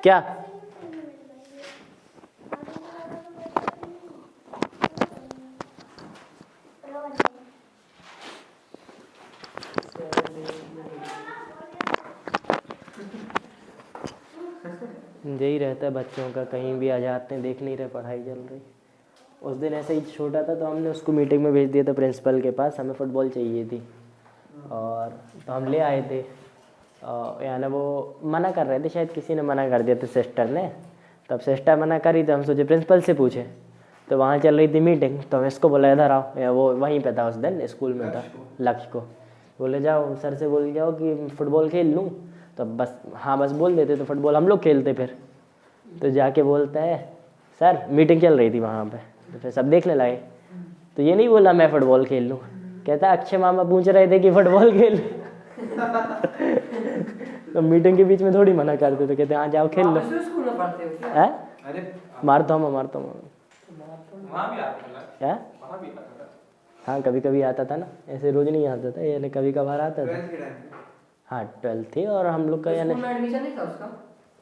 क्या यही रहता है बच्चों का, कहीं भी आ जाते हैं, देख नहीं रहे पढ़ाई चल रही। उस दिन ऐसे ही छोटा था तो हमने उसको मीटिंग में भेज दिया था प्रिंसिपल के पास, हमें फ़ुटबॉल चाहिए थी और तो हम ले आए थे। यानी वो मना कर रहे थे, शायद किसी ने मना कर दिया था, सिस्टर ने। तब सिस्टर मना करी तो हम सोचे प्रिंसिपल से पूछे, तो वहाँ चल रही थी मीटिंग, तो हम इसको बोला इधर आओ, या वो वहीं पे था उस दिन, स्कूल में था, लक्ष्य को। बोले जाओ सर से बोल जाओ कि फ़ुटबॉल खेल लूँ, तो बस हाँ बस बोल देते तो फुटबॉल हम लोग खेलते। फिर तो जाके बोलता है सर मीटिंग चल रही थी वहाँ पे, तो फिर सब देखने लगे। तो ये नहीं बोला मैं फ़ुटबॉल खेल लूँ, कहता अक्षय मामा पूछ रहे थे कि फ़ुटबॉल खेल तो मीटिंग के बीच में थोड़ी मना करते, तो कहते हाँ जाओ खेल लो। मारता हूँ क्या? हाँ कभी कभी आता था ना, ऐसे रोज नहीं आता था, यानी कभी कभार आता था। हाँ 12th थी और हम लोग का यानी एडमिशन नहीं था उसका।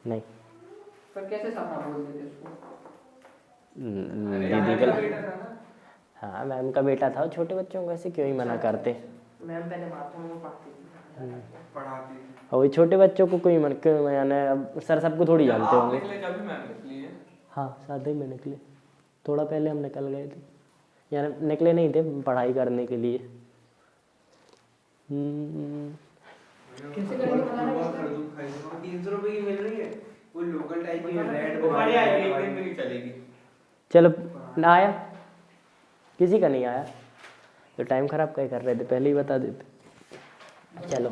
नहीं पर कैसे सपना बोल देते उसको? दीदी का, हाँ मैम का बेटा था, छोटे बच्चों को ऐसे क्यों ही मना करते। मैम पहले मारता हूँ, पढ़ाती और वही छोटे बच्चों को कोई मन क्यों, यानी अब सर सबको थोड़ी जानते होंगे। हाँ साथ ही में निकले, थोड़ा पहले हम निकल गए थे, यानी निकले नहीं थे पढ़ाई करने के लिए। कैसे करेंगे पता नहीं। 300 रुपए की मिल रही है, वो लोकल टाइप की रेड चलेगी। चलो ना आया, किसी का नहीं आया तो टाइम ख़राब क्या कर रहे थे, पहले ही बता देते। चलो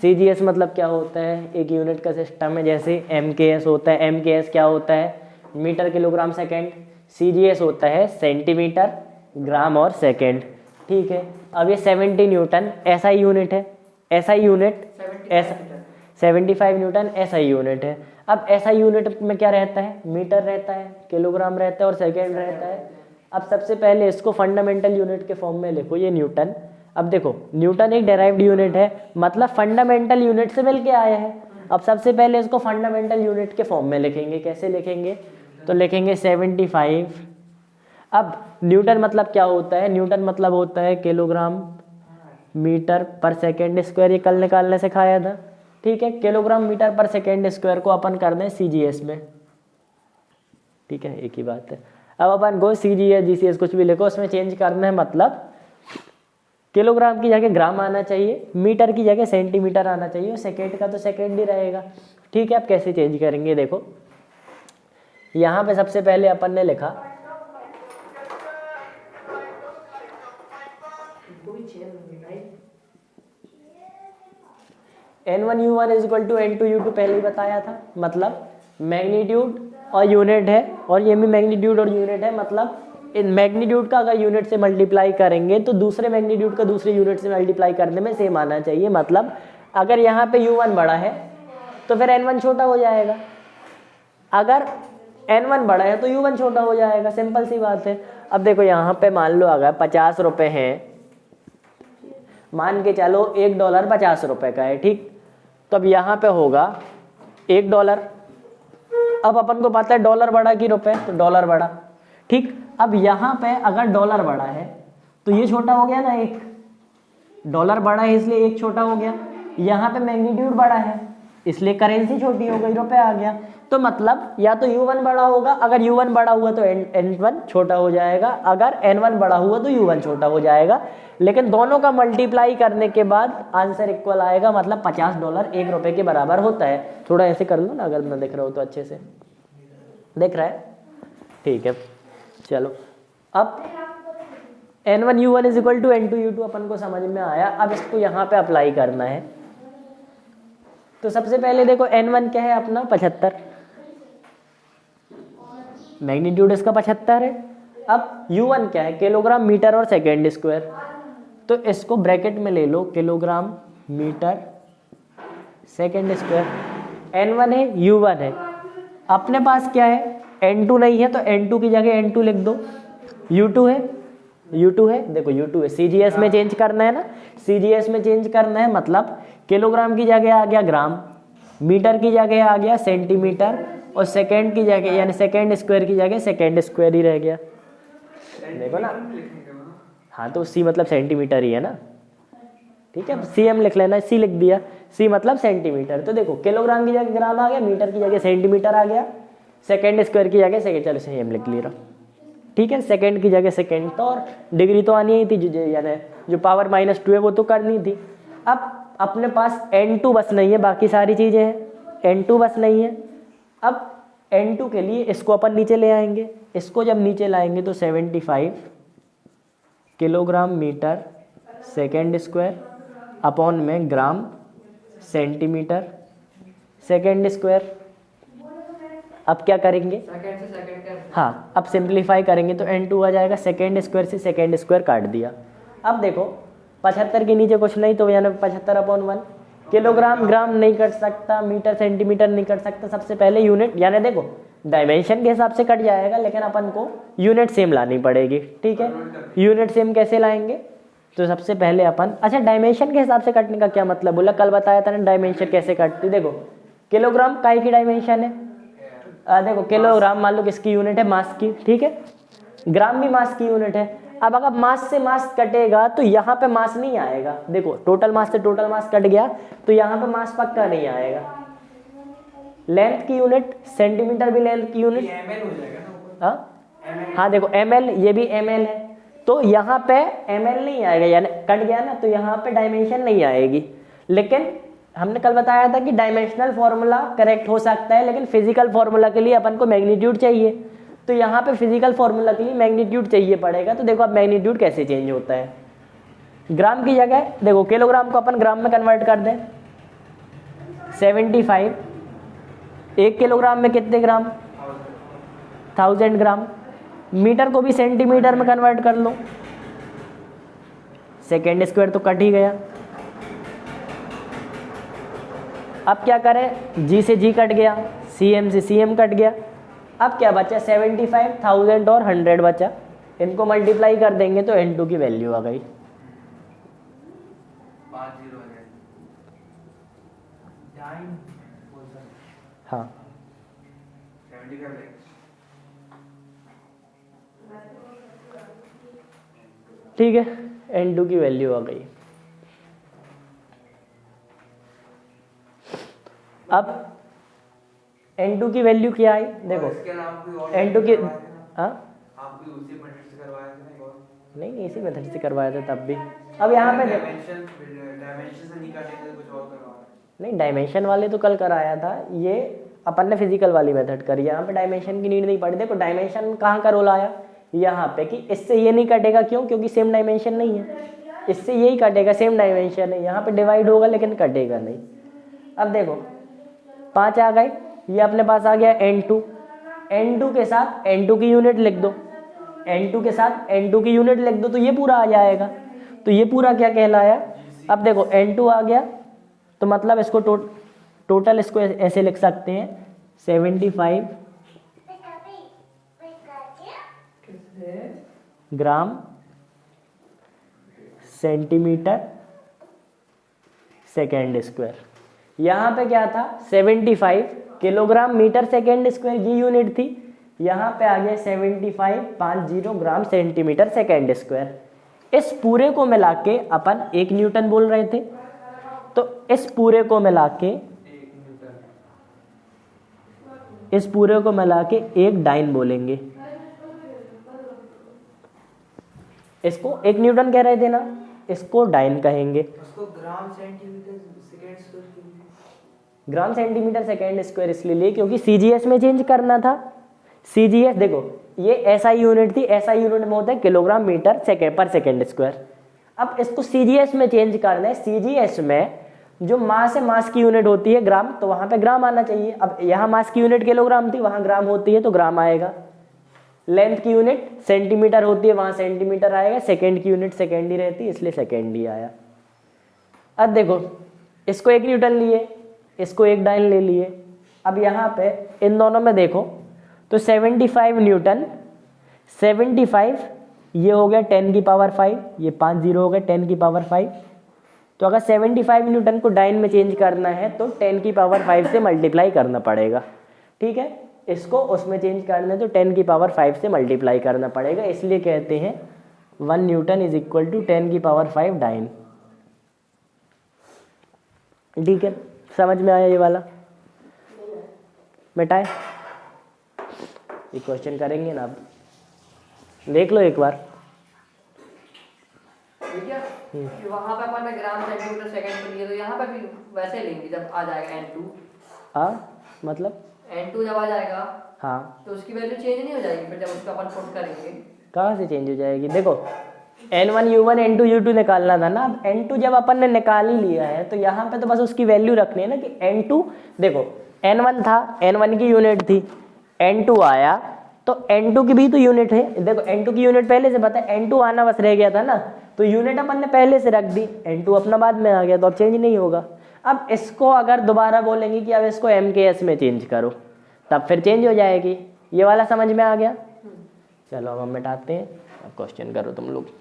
CGS मतलब क्या होता है, एक यूनिट का सिस्टम है। जैसे MKS होता है, MKS क्या होता है, मीटर किलोग्राम सेकेंड। CGS होता है सेंटीमीटर ग्राम और सेकेंड, ठीक है। अब ये 70 न्यूटन SI यूनिट है, SI unit 75 Newton SI unit है। अब SI यूनिट में क्या रहता है, मीटर रहता है, किलोग्राम रहता है और सेकेंड रहता है। अब सबसे पहले इसको फंडामेंटल यूनिट के फॉर्म में लिखो, ये न्यूटन। अब देखो न्यूटन एक डेराइव्ड यूनिट है, मतलब फंडामेंटल यूनिट से मिलके आया है। अब सबसे पहले इसको फंडामेंटल यूनिट के फॉर्म में लिखेंगे, कैसे लिखेंगे, तो लिखेंगे 75। अब न्यूटन मतलब क्या होता है, न्यूटन मतलब होता है kilogram metre per second square, ये कल निकालने से खाया था, ठीक है। Kilogram metre per second square को अपन कर दें CGS में, ठीक है, एक ही बात है। अब अपन को CGS GCS कुछ भी लिखो, उसमें चेंज करना है, मतलब किलोग्राम की जगह ग्राम आना चाहिए, मीटर की जगह सेंटीमीटर आना चाहिए, और सेकेंड का तो सेकेंड ही रहेगा, ठीक है। अब कैसे चेंज करेंगे, देखो यहाँ पे सबसे पहले अपन ने लिखा N1U1 = N2U2, पहले ही बताया था, मतलब मैग्नीट्यूड और यूनिट है, और ये भी मैग्नीट्यूड और यूनिट है, मतलब इन मैग्नीट्यूड का अगर यूनिट से मल्टीप्लाई करेंगे तो दूसरे मैग्नीट्यूड का दूसरे यूनिट से मल्टीप्लाई करने में सेम आना चाहिए। मतलब अगर यहाँ पे U1 बड़ा है तो फिर N1 छोटा हो जाएगा, अगर N1 बड़ा है तो U1 छोटा हो जाएगा, सिंपल सी बात है। अब देखो यहाँ पे मान लो अगर 50 रुपये हैं, मान के चलो $1 50 रुपये का है, ठीक। तो अब यहाँ पे होगा $1। अब अपन को पता है डॉलर बड़ा कि रुपए, तो डॉलर बड़ा, ठीक। अब यहाँ पे अगर डॉलर बड़ा है तो ये छोटा हो गया ना, एक डॉलर बड़ा है इसलिए एक छोटा हो गया। यहाँ पे मैग्नीट्यूड बड़ा है इसलिए करेंसी छोटी हो गई, रुपए आ गया। तो मतलब या तो U1 बड़ा होगा, अगर U1 बड़ा हुआ तो N1 छोटा हो जाएगा, अगर N1 बड़ा हुआ तो U1 छोटा हो जाएगा। लेकिन दोनों का मल्टीप्लाई करने के बाद आंसर इक्वल आएगा, मतलब $50 1 रुपए के बराबर होता है। थोड़ा ऐसे कर लो ना, अगर ना दिख रहा हो तो अच्छे से दिख रहा है, ठीक है। चलो अब N1 U1 is equal to N2 U2 अपन को समझ में आया। अब इसको यहाँ पे अप्लाई करना है। तो सबसे पहले देखो N1 क्या है अपना 75, मैग्नीट्यूड इसका 75 है। अब U1 क्या है, किलोग्राम मीटर और सेकेंड स्क्वायर। तो इसको ब्रैकेट में ले लो, kilogram metre second square. N1 है, U1 है, अपने पास क्या है N2 नहीं है, तो N2 की जगह N2 लिख दो। U2 है, U2 है, देखो U2 है, CGS में चेंज करना है ना, CGS में चेंज करना है, मतलब किलोग्राम की जगह आ गया ग्राम, मीटर की जगह आ गया सेंटीमीटर, और सेकेंड की जगह यानी सेकेंड स्क्वायर की जगह सेकेंड स्क्वायर ही रह गया। देखो ना, हाँ तो C मतलब सेंटीमीटर ही है ना, ठीक है। CM लिख लेना, C लिख दिया, C मतलब सेंटीमीटर। तो देखो किलोग्राम की जगह ग्राम आ गया, मीटर की जगह सेंटीमीटर आ गया, सेकेंड स्क्वायर की जगह सेकेंड, चलो CM लिख लिया, ठीक है। सेकेंड की जगह सेकेंड, तो और डिग्री तो आनी ही थी, यानी जो पावर -2 है वो तो करनी थी। अब अपने पास N2 बस नहीं है, बाकी सारी चीज़ें हैं, N2 बस नहीं है। अब N2 के लिए इसको अपन नीचे ले आएंगे, इसको जब नीचे लाएंगे तो 75 kilogram metre second square upon में ग्राम सेंटीमीटर सेकेंड स्क्वायर। अब क्या करेंगे, सेकंड से सेकंड कर, हाँ अब सिंप्लीफाई करेंगे तो N2 आ जाएगा, सेकेंड स्क्वायर से सेकेंड स्क्वायर काट दिया। अब देखो 75 के नीचे कुछ नहीं, तो यानी 75/1। किलोग्राम ग्राम नहीं कट सकता, मीटर सेंटीमीटर नहीं कट सकता, सबसे पहले यूनिट, यानी देखो डायमेंशन के हिसाब से कट जाएगा, लेकिन अपन को यूनिट सेम लानी पड़ेगी, ठीक है। यूनिट सेम कैसे लाएंगे, तो सबसे पहले अपन, अच्छा डायमेंशन के हिसाब से कटने का क्या मतलब बोला, कल बताया था ना डायमेंशन कैसे कटती। देखो किलोग्राम काय की डायमेंशन है, देखो किलोग्राम मान लो किसकी यूनिट है, मास की, ठीक है। ग्राम भी मास की यूनिट है। अब अगर मास से मास कटेगा तो यहाँ पे मास नहीं आएगा, देखो टोटल मास से टोटल मास कट गया तो यहाँ पे मास पक्का नहीं आएगा। लेंथ की यूनिट, सेंटीमीटर भी लेंथ की यूनिट, ml हो जाएगा ना, हाँ देखो ml, ये भी ml है, तो यहाँ पे ml नहीं आएगा, यानी कट गया ना, तो यहाँ पे डायमेंशन नहीं आएगी। लेकिन हमने कल बताया था कि डायमेंशनल फॉर्मूला करेक्ट हो सकता है, लेकिन फिजिकल फॉर्मूला के लिए अपन को मैग्नीट्यूड चाहिए, तो यहाँ पे फिजिकल फॉर्मूला के लिए मैग्नीट्यूड चाहिए पड़ेगा। तो देखो अब मैग्नीट्यूड कैसे चेंज होता है, ग्राम की जगह देखो किलोग्राम को अपन ग्राम में कन्वर्ट कर दें, 75, 1 किलोग्राम में कितने ग्राम, 1000 ग्राम। मीटर को भी सेंटीमीटर में कन्वर्ट कर लो, सेकेंड स्क्वायर तो कट ही गया। अब क्या करें, G से G कट गया, CM से CM कट गया। अब क्या बचा, 75, 1000 और 100 बचा, इनको मल्टीप्लाई कर देंगे तो N2 की वैल्यू आ गई 50 हो जाएगा, हाँ 75 ठीक है, N2 की वैल्यू आ गई। अब N2 की वैल्यू क्या आई, देखो इसके नाम कोई और N2 की, हाँ आप भी उसी मेथड से करवाए थे ना, एक और नहीं इसी मेथड से करवाया था तब भी। अब यहाँ पे डायमेंशन से नहीं काटेंगे तो कुछ और करवा रहे हैं। नहीं, डायमेंशन वाले तो कल कराया था, ये अपन ने फिजिकल वाली मेथड करी, यहाँ पे डायमेंशन की नीड नहीं पड़ी। देखो डायमेंशन कहाँ का रोल आया यहाँ पे, कि इससे ये नहीं कटेगा, क्यों, क्योंकि सेम डायमेंशन नहीं है, इससे यही कटेगा, सेम डायमेंशन है, यहाँ पे डिवाइड होगा लेकिन कटेगा नहीं। अब देखो 5 आ गए, ये अपने पास आ गया N2, N2 के साथ N2 की यूनिट लिख दो, N2 के साथ N2 की यूनिट लिख दो, तो ये पूरा आ जाएगा। तो ये पूरा क्या कहलाया, अब देखो N2 आ गया, तो मतलब इसको टोटल इसको ऐसे लिख सकते हैं 75 ग्राम सेंटीमीटर सेकेंड स्क्वायर। यहाँ पे क्या था 75 किलोग्राम मीटर सेकेंड स्क्वायर की यूनिट थी, यहाँ पे आ गया 75 ग्राम सेंटीमीटर सेकेंड स्क्वायर। इस पूरे को मिला के अपन 1 न्यूटन बोल रहे थे, तो इस पूरे को मिला के इस पूरे को मिला के एक डाइन बोलेंगे। इसको 1 न्यूटन कह रहे थे ना, इसको डाइन कहेंगे। उसको ग्राम सेंटीमीटर सेकंड स्क्वायर के लिए ग्राम सेंटीमीटर सेकेंड स्क्वायर इसलिए लिए क्योंकि सीजीएस में चेंज करना था। सीजीएस देखो ये एसआई यूनिट थी, एसआई यूनिट में होता है किलोग्राम मीटर सेकेंड पर सेकेंड स्क्वायर। अब इसको सीजीएस में चेंज करना है। सीजीएस में जो मास है, मास की यूनिट होती है ग्राम, तो वहां पे ग्राम आना चाहिए। अब यहाँ मास की यूनिट किलोग्राम थी, वहां ग्राम होती है तो ग्राम आएगा। लेंथ की यूनिट सेंटीमीटर होती है, वहां सेंटीमीटर आएगा। सेकेंड की यूनिट सेकेंड ही रहती है, इसलिए सेकेंड ही आया। अब देखो इसको 1 न्यूटन लिए, इसको 1 डाइन ले लिए। अब यहाँ पे इन दोनों में देखो तो 75 न्यूटन, 75 ये हो गया 10 की पावर 5, ये 5 जीरो हो गया 10 की पावर 5। तो अगर 75 न्यूटन को डाइन में चेंज करना है तो 10 की पावर 5 से मल्टीप्लाई करना पड़ेगा। ठीक है, इसको उसमें चेंज करना है तो 10 की पावर 5 से मल्टीप्लाई करना पड़ेगा। इसलिए कहते हैं 1 न्यूटन इज इक्वल टू 10 की पावर 5 डाइन। ठीक है, समझ में आया ये वाला? मिटाए ये क्वेश्चन करेंगे ना, अब देख लो एक बार। वहाँ पे अपन ने ग्राम सेंटीमीटर सेकंड के लिए, तो यहाँ पे भी वैसे लेंगे जब आ जाएगा n2। मतलब n2 जब आ जाएगा हाँ, तो उसकी वैल्यू चेंज नहीं हो जाएगी फिर जब उसको अपन पुट करेंगे? कहाँ से चेंज हो जाएगी? देखो n1 u1 n2 u2 निकालना था ना। अब n2 जब अपन ने निकाल ही लिया है तो यहाँ पे तो बस उसकी वैल्यू रखनी है ना कि n2, देखो n1 था, n1 की यूनिट थी, n2 आया तो n2 की भी तो यूनिट है। देखो n2 की यूनिट पहले से पता है, n2 आना बस रह गया था ना, तो यूनिट अपन ने पहले से रख दी, n2 अपना बाद में आ गया तो अब चेंज नहीं होगा। अब इसको अगर दोबारा बोलेंगे कि अब इसको MKS में चेंज करो तब फिर चेंज हो जाएगी। ये वाला समझ में आ गया? चलो अब हम मिटाते हैं, अब क्वेश्चन करो तुम लोग।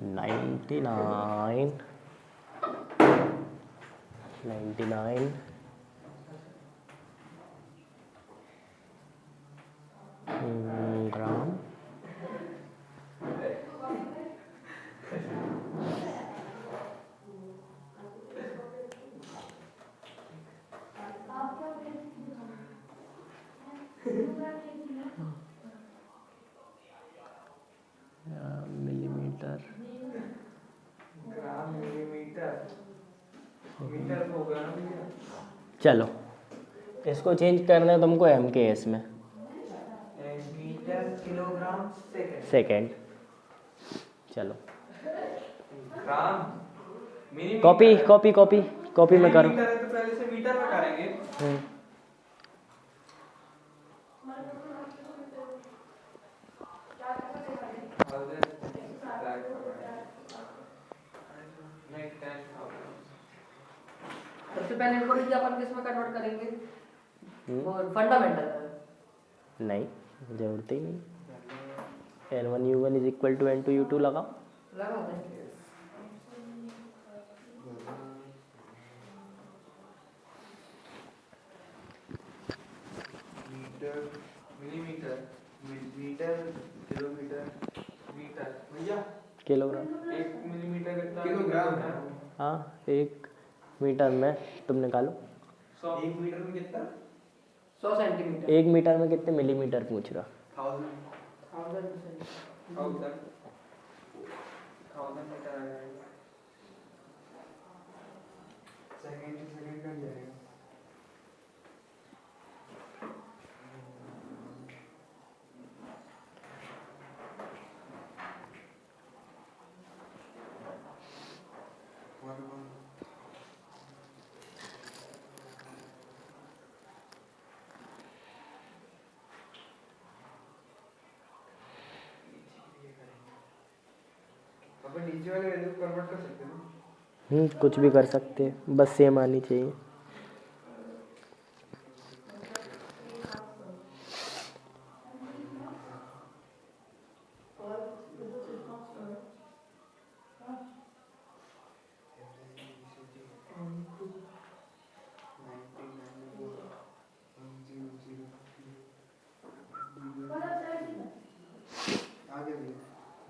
नाइन 99 ग्राम मिलीमीटर ग्राम मिलीमीटर मीटर हो गया ना भैया। चलो इसको चेंज करना है तुमको MKS में, मीटर किलोग्राम सेकेंड। चलो gram millimetre copy copy copy copy में करो। मिलीमीटर है तो पहले से मीटर में करेंगे। सबसे पहले इनको भी अपन किस में कन्वर्ट करेंगे? फंडामेंटल में। नहीं, जरूरत ही नहीं। n1 u1 is equal to n2 u2 लगाओ। लगा दें। Metre millimetre metre kilometre metre भैया किलोग्राम, 1 मिलीमीटर कितना किलोग्राम है? हाँ 1 मीटर में तुम निकालो। 1 मीटर में कितना? 100 सेंटीमीटर। 1 मीटर में कितने मिलीमीटर पूछ रहा? 1000 मीटर आ जाएगा। सेकंड का जाएगा। अपन नीचे वाले वैल्यू कन्वर्ट कर सकते हैं ना? कुछ भी कर सकते हैं, बस सेम आनी चाहिए।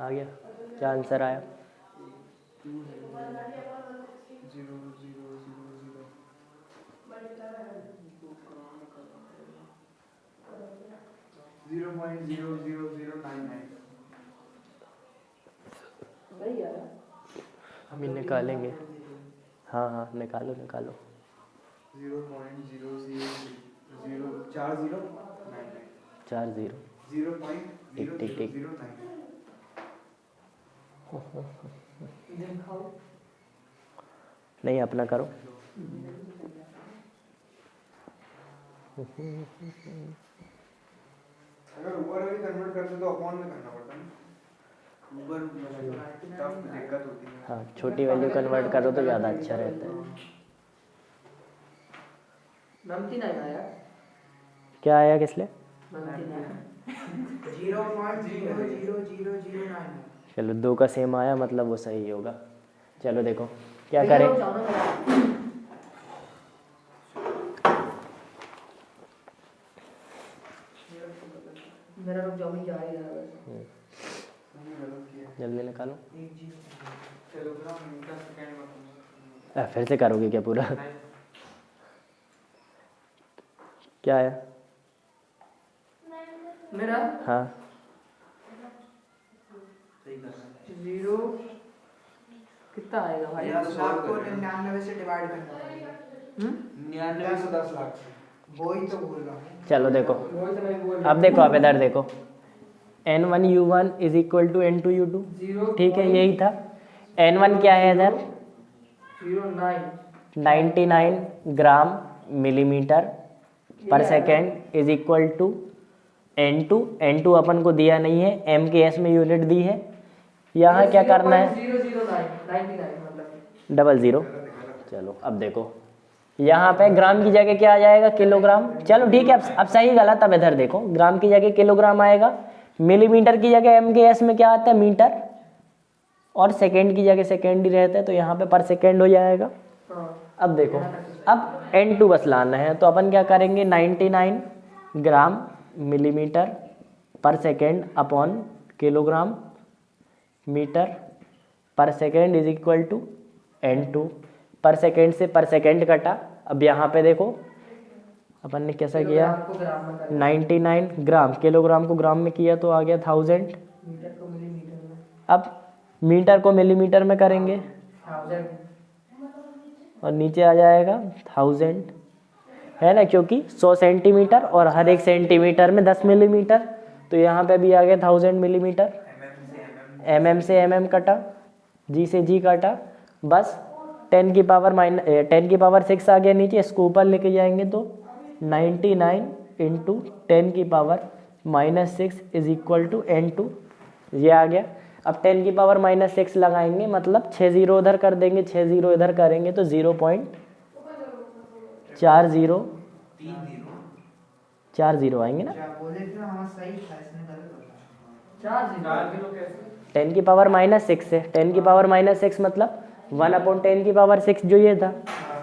आ गया, क्या आंसर आया? 0.00099। सही है। हम ही निकालेंगे। हाँ हाँ, निकालो निकालो। 0.0004099। 4 0। टिक टिक टिक। 0.00099। दिखाओ। नहीं, अपना करो। अगर ऊपर भी कन्वर्ट करते तो अपॉन में करना पड़ता ना। ऊपर टफ दिक्कत होती है। हाँ, छोटी वैल्यू कन्वर्ट करो तो ज़्यादा अच्छा रहता है। नमकीन आया। क्या आया किसले? नमकीन आया। 0.00009। चलो, 2 का सेम आया, मतलब वो सही होगा। चलो देखो क्या करें। मेरा रुक जाओ, मैं जा ही रहा है। जल्दी निकालो। चलो ना 10 सेकंड फिर से करोगे क्या पूरा? क्या आया? मेरा हाँ, 0 कितना आएगा भाई? 10 लाख को 99 से डिवाइड करना पड़ेगा। 99 10 10 लाख से। वही तो बोल रहा हूँ। चलो देखो, वही तो मैं बोल अब देखो, अब इधर देखो। N1U1 is equal to N2U2। ठीक है, यही था। N1 क्या है इधर? 99 gram millimetre per second is equal to N2। N2 अपन को दिया नहीं है, M के S में यूनिट दी है। यहाँ क्या करना है? 0.009 मतलब 00। चलो अब देखो, यहाँ पे ग्राम की जगह क्या आ जाएगा? किलोग्राम। चलो ठीक है, अब सही गलत अब इधर देखो, ग्राम की जगह किलोग्राम आएगा, मिलीमीटर की जगह M के S में क्या आता है? मीटर, और सेकेंड की जगह सेकेंड ही रहता है, तो यहाँ पे पर सेकेंड हो जाएगा। अब देखो, अब N2 बस लाना है, तो अपन क्या करेंगे? 99 gram millimetre per second upon kilogram metre per second is equal to N2। Per second से पर सेकेंड कटा। अब यहाँ पे देखो अपन ने कैसा किया? 99 ग्राम, किलोग्राम को ग्राम में किया तो आ गया 1000। मीटर को मिलीमीटर में। अब मीटर को मिलीमीटर में करेंगे 1000 और नीचे आ जाएगा 1000, है ना, क्योंकि 100 सेंटीमीटर और हर एक सेंटीमीटर में 10 मिलीमीटर, तो यहाँ पे भी आ गया 1000 मिलीमीटर। mm से mm कटा, g से g काटा, बस 10 की पावर 6 आ गया नीचे। इसको ऊपर लेके जाएंगे तो 99 इंटू 10 की power -6 is equal to N2, ये आ गया। अब 10 की पावर -6 लगाएंगे, मतलब 6 0 उधर कर देंगे, 6 0 इधर करेंगे तो 0.40 आएंगे ना। बोले थे हाँ सही था, इसने गलत बोला। 4 कैसे? 10 की पावर -6 से 10 की पावर -6 मतलब 1/10 की पावर 6 जो ये था।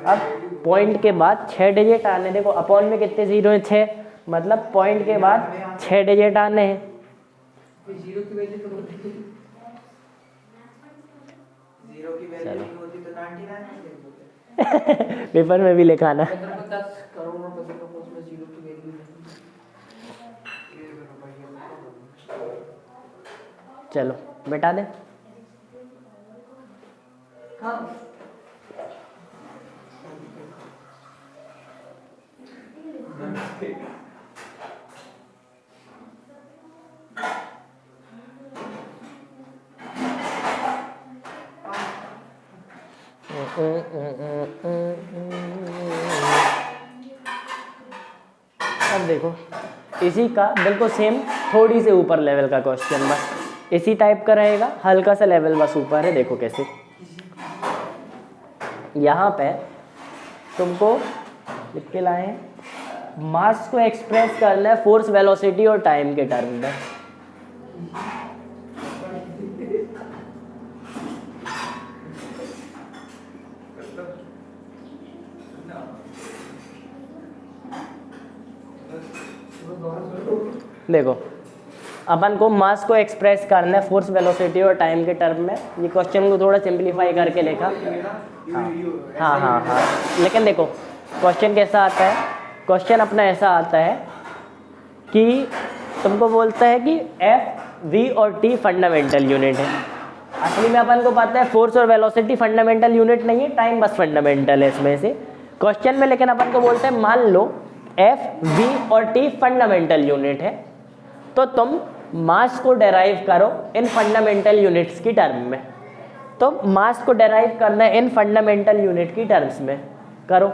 अब पॉइंट के बाद 6 डिजिट आने, देखो अपॉन में कितने जीरो हैं? 6, मतलब पॉइंट के बाद 6 डिजिट आने हैं। 0 की वैल्यू तो होती है। 0 की वैल्यू नहीं होती तो 99 पेपर में भी लिखा ना। 10 करोड़ रुपए का उसमें 0 की वैल्यू नहीं। चलो बेटा दे। हाँ अब देखो, इसी का बिल्कुल सेम, थोड़ी से ऊपर लेवल का क्वेश्चन, बस इसी टाइप का रहेगा, हल्का सा लेवल बस ऊपर है। देखो कैसे, यहाँ पे तुमको लिख के लाए हैं, मास को एक्सप्रेस करना है फोर्स, वेलोसिटी और टाइम के टर्म में। देखो अपन को मास को एक्सप्रेस करना है फोर्स, वेलोसिटी और टाइम के टर्म में। ये क्वेश्चन को थोड़ा सिंप्लीफाई करके लिखा। हाँ हाँ हाँ, लेकिन देखो क्वेश्चन कैसा आता है, क्वेश्चन अपना ऐसा आता है कि तुमको बोलता है कि एफ, वी और टी फंडामेंटल यूनिट है। असली में अपन को पता है फोर्स और वेलोसिटी फंडामेंटल यूनिट नहीं है, टाइम बस फंडामेंटल है इसमें से क्वेश्चन में। लेकिन अपन को बोलते हैं मान लो एफ, वी और टी फंडामेंटल यूनिट है, तो तुम मास को डेराइव करो इन फंडामेंटल यूनिट्स की टर्म में। तो मास को डेराइव करना है इन फंडामेंटल यूनिट की टर्म्स में, करो।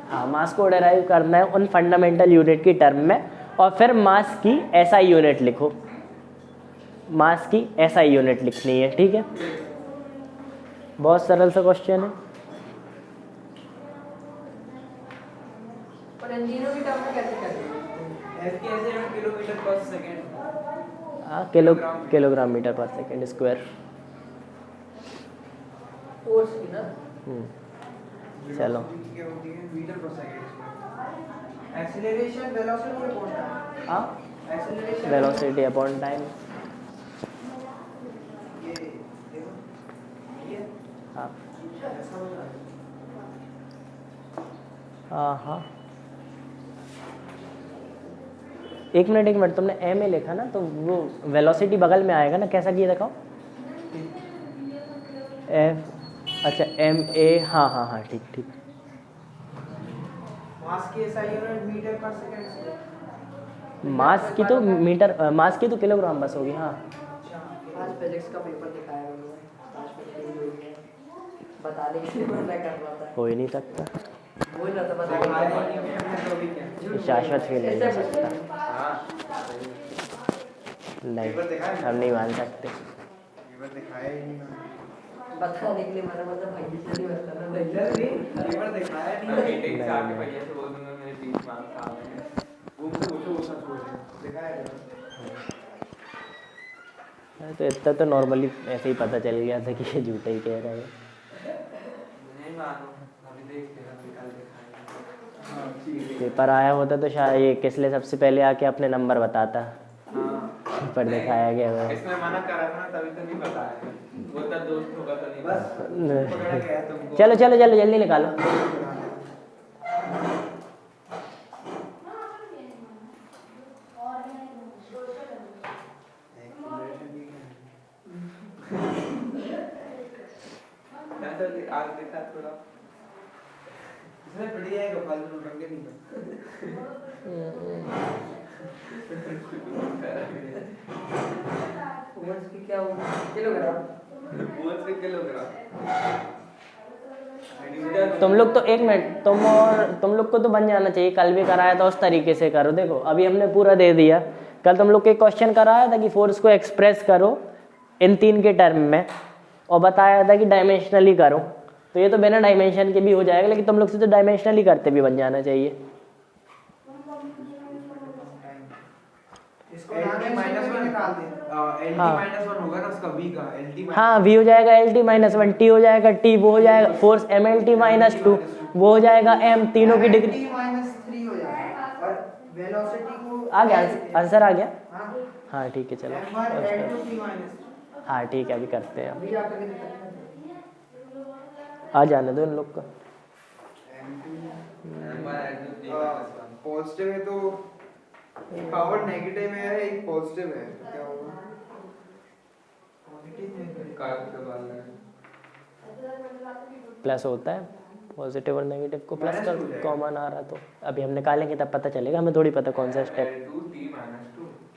हाँ, मास को डेराइव करना है उन फंडामेंटल यूनिट की टर्म में, और फिर मास की एसआई यूनिट लिखो, मास की एसआई यूनिट लिखनी है, ठीक है। बहुत सरल सा क्वेश्चन है। पर इन तीनों की टर्म में कैसे करेंगे? एफ की ऐसे यूनिट किलोमीटर पर सेकंड। हाँ, kilogram metre per second square. Force की ना। चलो, क्या होती है मीटर पर second. Acceleration velocity upon time. हाँ, एक्सीलरेशन वेलोसिटी अपॉन टाइम। ये देखो ये हाँ ऐसा हो रहा है। हाँ हाँ, एक मिनट, तुमने एम ए लिखा ना, तो वो वेलोसिटी बगल में आएगा ना, कैसा किया दिखाओ। एफ, अच्छा एम ए, हाँ हाँ हाँ, ठीक ठीक। मास की एसआई यूनिट मीटर पर सेकंड। मास की तो मीटर, मास की तो किलोग्राम बस होगी। हाँ, आज फिजिक्स का पेपर दिखाया उन्होंने, आज फेल हुई है, बताने के लिए मना कर रहा था। हो ही नहीं सकता, बोल रहा था बताने के लिए। शाश्वत फेल नहीं हो सकता। नहीं, पेपर दिखाया है? हम नहीं मान सकते। पेपर दिखाया ही नहीं मैंने। बताने के लिए मना, मतलब भाई से नहीं बताना भाई। जल्दी पेपर दिखाया नहीं। नहीं, एक साथ के भैया से बोल दूंगा मेरे 30 मार्क्स आ गए हैं। वो मुझे पूछो वो सच बोल रहे हैं। दिखाया है। तो इतना तो नॉर्मली ऐसे ही पता चल गया था कि ये झूठा ही कह रहा है। नहीं मानो, अभी देख लेना निकाल दिखाएगा। हां ठीक है। पेपर आया होता तो शायद ये किसले सबसे पहले आके अपने नंबर बताता, हां पर दिखाया गया वो। इसने मना करा था ना, तभी तो नहीं बताया। वो तो दोस्त होगा तो नहीं बस पकड़ा गया तुमको। चलो चलो चलो, जल्दी निकालो। आज देखा थोड़ा इसमें पड़ जाएगा, फालतू रंगे नहीं फोर्स की क्या होगा? किलोग्राम। बहुत से किलोग्राम। तुम लोग तो एक मिनट, तुम लोग को तो बन जाना चाहिए, कल भी कराया था उस तरीके से करो। देखो अभी हमने पूरा दे दिया, कल तुम लोग को एक क्वेश्चन कराया था कि फोर्स को एक्सप्रेस करो इन 3 के टर्म में, और बताया था कि डायमेंशनली करो। तो ये तो बिना डायमेंशन के भी हो जाएगा, लेकिन तुम लोग से तो डायमेंशनली करते भी बन जाना चाहिए। इसको -1 निकाल दे। LT -1 होगा ना उसका V का, LT हाँ, v हो जाएगा LT-1, t हो जाएगा t, वो हो जाएगा फोर्स MLT-2, वो हो जाएगा m, तीनों की डिग्री। -3 हो जाएगा और वेलोसिटी को आ गया आंसर, आ गया। हां हाँ ठीक है, चलो। L2T- हाँ ठीक है, अभी करते हैं। अभी आकर के दिखाना। आ जाने दो इन लोग को। पॉजिटिव है तो पावर नेगेटिव है, एक पॉजिटिव है, तो क्या होगा? प्लस होता है, पॉजिटिव और नेगेटिव को प्लस का कॉमन आ रहा, तो अभी हम निकालेंगे तब पता चलेगा, हमें थोड़ी पता कौन सा स्टेप।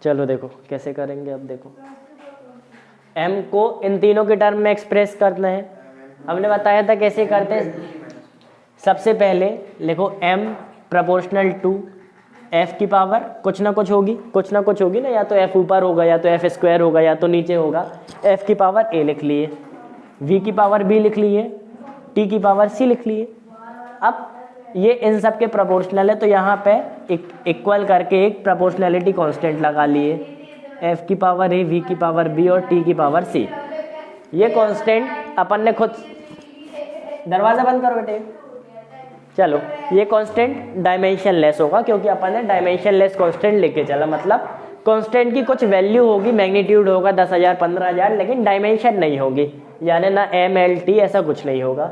चलो देखो कैसे करेंगे। अब देखो m को इन तीनों के टर्म में एक्सप्रेस करना है। हमने बताया था कैसे करते हैं। सबसे पहले लिखो m प्रोपोर्शनल टू f की पावर कुछ ना कुछ होगी ना, या तो f ऊपर होगा, या तो f स्क्वायर होगा, या तो नीचे होगा। f की पावर a लिख लिए, v की पावर b लिख लिए, t की पावर c लिख लिए। अब ये इन सब के प्रोपोर्शनल है, तो यहाँ पे इक्वल करके एक प्रोपोर्शनैलिटी कांस्टेंट लगा लिए, f की पावर a, v की पावर b और t की पावर c। ये कांस्टेंट अपन ने खुद, दरवाज़ा बंद करो बेटे, चलो ये कांस्टेंट डायमेंशन लेस होगा क्योंकि अपन ने डायमेंशन लेस कांस्टेंट लेके चला, मतलब कांस्टेंट की कुछ वैल्यू होगी, मैग्नीट्यूड होगा 10,000 15,000, लेकिन डायमेंशन नहीं होगी, यानी ना MLT ऐसा कुछ नहीं होगा।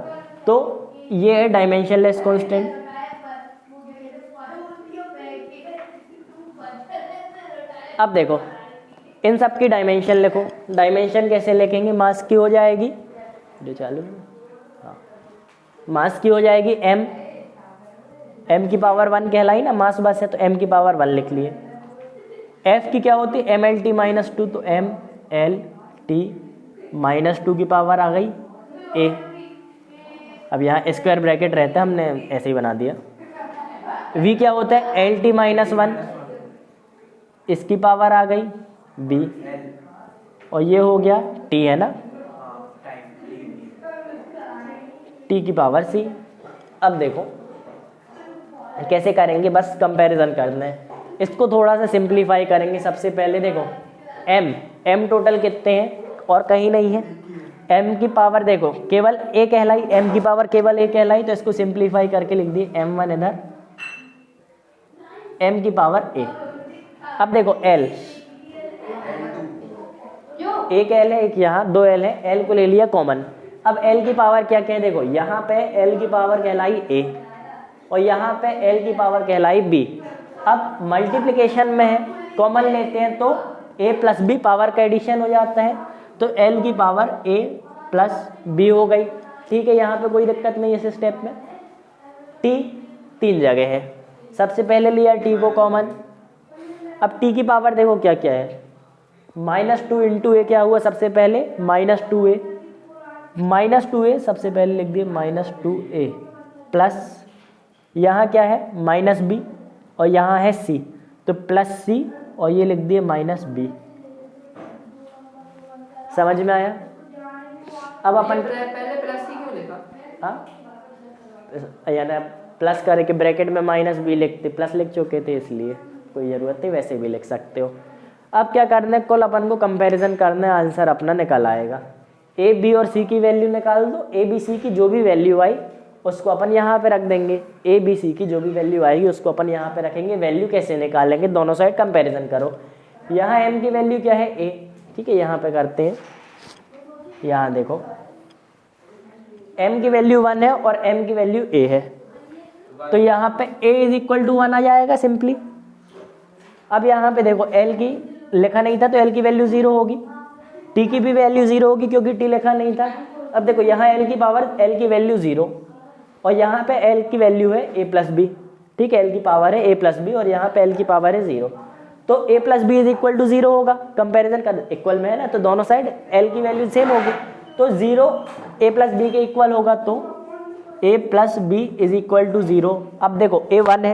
तो ये है डायमेंशन लेस कांस्टेंट। अब देखो इन सब की डायमेंशन लिखो। डायमेंशन कैसे लिखेंगे? मास की हो जाएगी जो चालू है, हाँ, मास की हो जाएगी m की पावर 1 कहलाई ना, मास बस है तो m की पावर 1 लिख लिए। f की क्या होती है? MLT माइनस 2, तो MLT माइनस 2 की पावर आ गई a। अब यहाँ स्क्वायर ब्रैकेट रहता है, हमने ऐसे ही बना दिया। v क्या होता है? LT माइनस 1, इसकी पावर आ गई b, और ये हो गया t है ना, t की पावर c। अब देखो कैसे करेंगे, बस कंपैरिजन करना है, इसको थोड़ा सा सिंप्लीफाई करेंगे। सबसे पहले देखो m टोटल कितने हैं और कहीं नहीं है, m की पावर देखो केवल a कहलाई, m की पावर केवल a कहलाई, तो इसको सिंप्लीफाई करके लिख दिए m1 इधर, m की पावर a। अब देखो l, एक l है एक यहाँ, 2 l है, l को ले लिया कॉमन। अब l की पावर क्या क्या है? देखो यहाँ पे l की पावर कहलाई a और यहाँ पे l की पावर कहलाई b। अब मल्टीप्लिकेशन में है, कॉमन लेते हैं तो a प्लस b पावर का एडिशन हो जाता है, तो l की पावर a प्लस b हो गई। ठीक है, यहाँ पे कोई दिक्कत नहीं है इस स्टेप में। t 3 जगह है, सबसे पहले लिया t को कॉमन। अब t की पावर देखो क्या क्या है, -2 इंटू a क्या हुआ? सबसे पहले -2a सबसे पहले लिख दिए -2a, प्लस यहाँ क्या है? -b, और यहाँ है c, तो +c, और ये लिख दिए -b। समझ में आया? अब अपन पहले प्लस सी क्यों लिखा? हाँ, यानी प्लस करके ब्रैकेट में -b लिखते, प्लस लिख चुके थे इसलिए कोई ज़रूरत नहीं, वैसे भी लिख सकते हो। अब क्या करना है, कुल अपन को कंपैरिजन करना है, आंसर अपना निकल आएगा। a b और c की वैल्यू निकाल दो, a b c की जो भी वैल्यू आई उसको अपन यहाँ पे रख देंगे, a b c की जो भी वैल्यू आएगी उसको अपन यहाँ पे रखेंगे। वैल्यू कैसे निकालेंगे? दोनों साइड कंपैरिजन करो। यहाँ m की वैल्यू क्या है? a, ठीक है, यहाँ पे करते हैं। यहाँ देखो m की वैल्यू 1 है और m की वैल्यू a है, तो यहाँ पे a = 1 आ जाएगा सिंपली। अब यहाँ पे देखो l की लिखा नहीं था तो l की वैल्यू 0 होगी, t की भी वैल्यू 0 होगी क्योंकि t लिखा नहीं था। अब देखो यहाँ l की पावर, l की वैल्यू 0, और यहाँ पे l की वैल्यू है a प्लस b, ठीक है, l की पावर है a प्लस b और यहाँ पे l की पावर है 0, तो a प्लस b = 0 होगा। कंपैरिजन कर, इक्वल में है ना, तो दोनों साइड l की वैल्यू सेम होगी, तो 0 a प्लस b के इक्वल होगा, तो a प्लस b = 0। अब देखो a1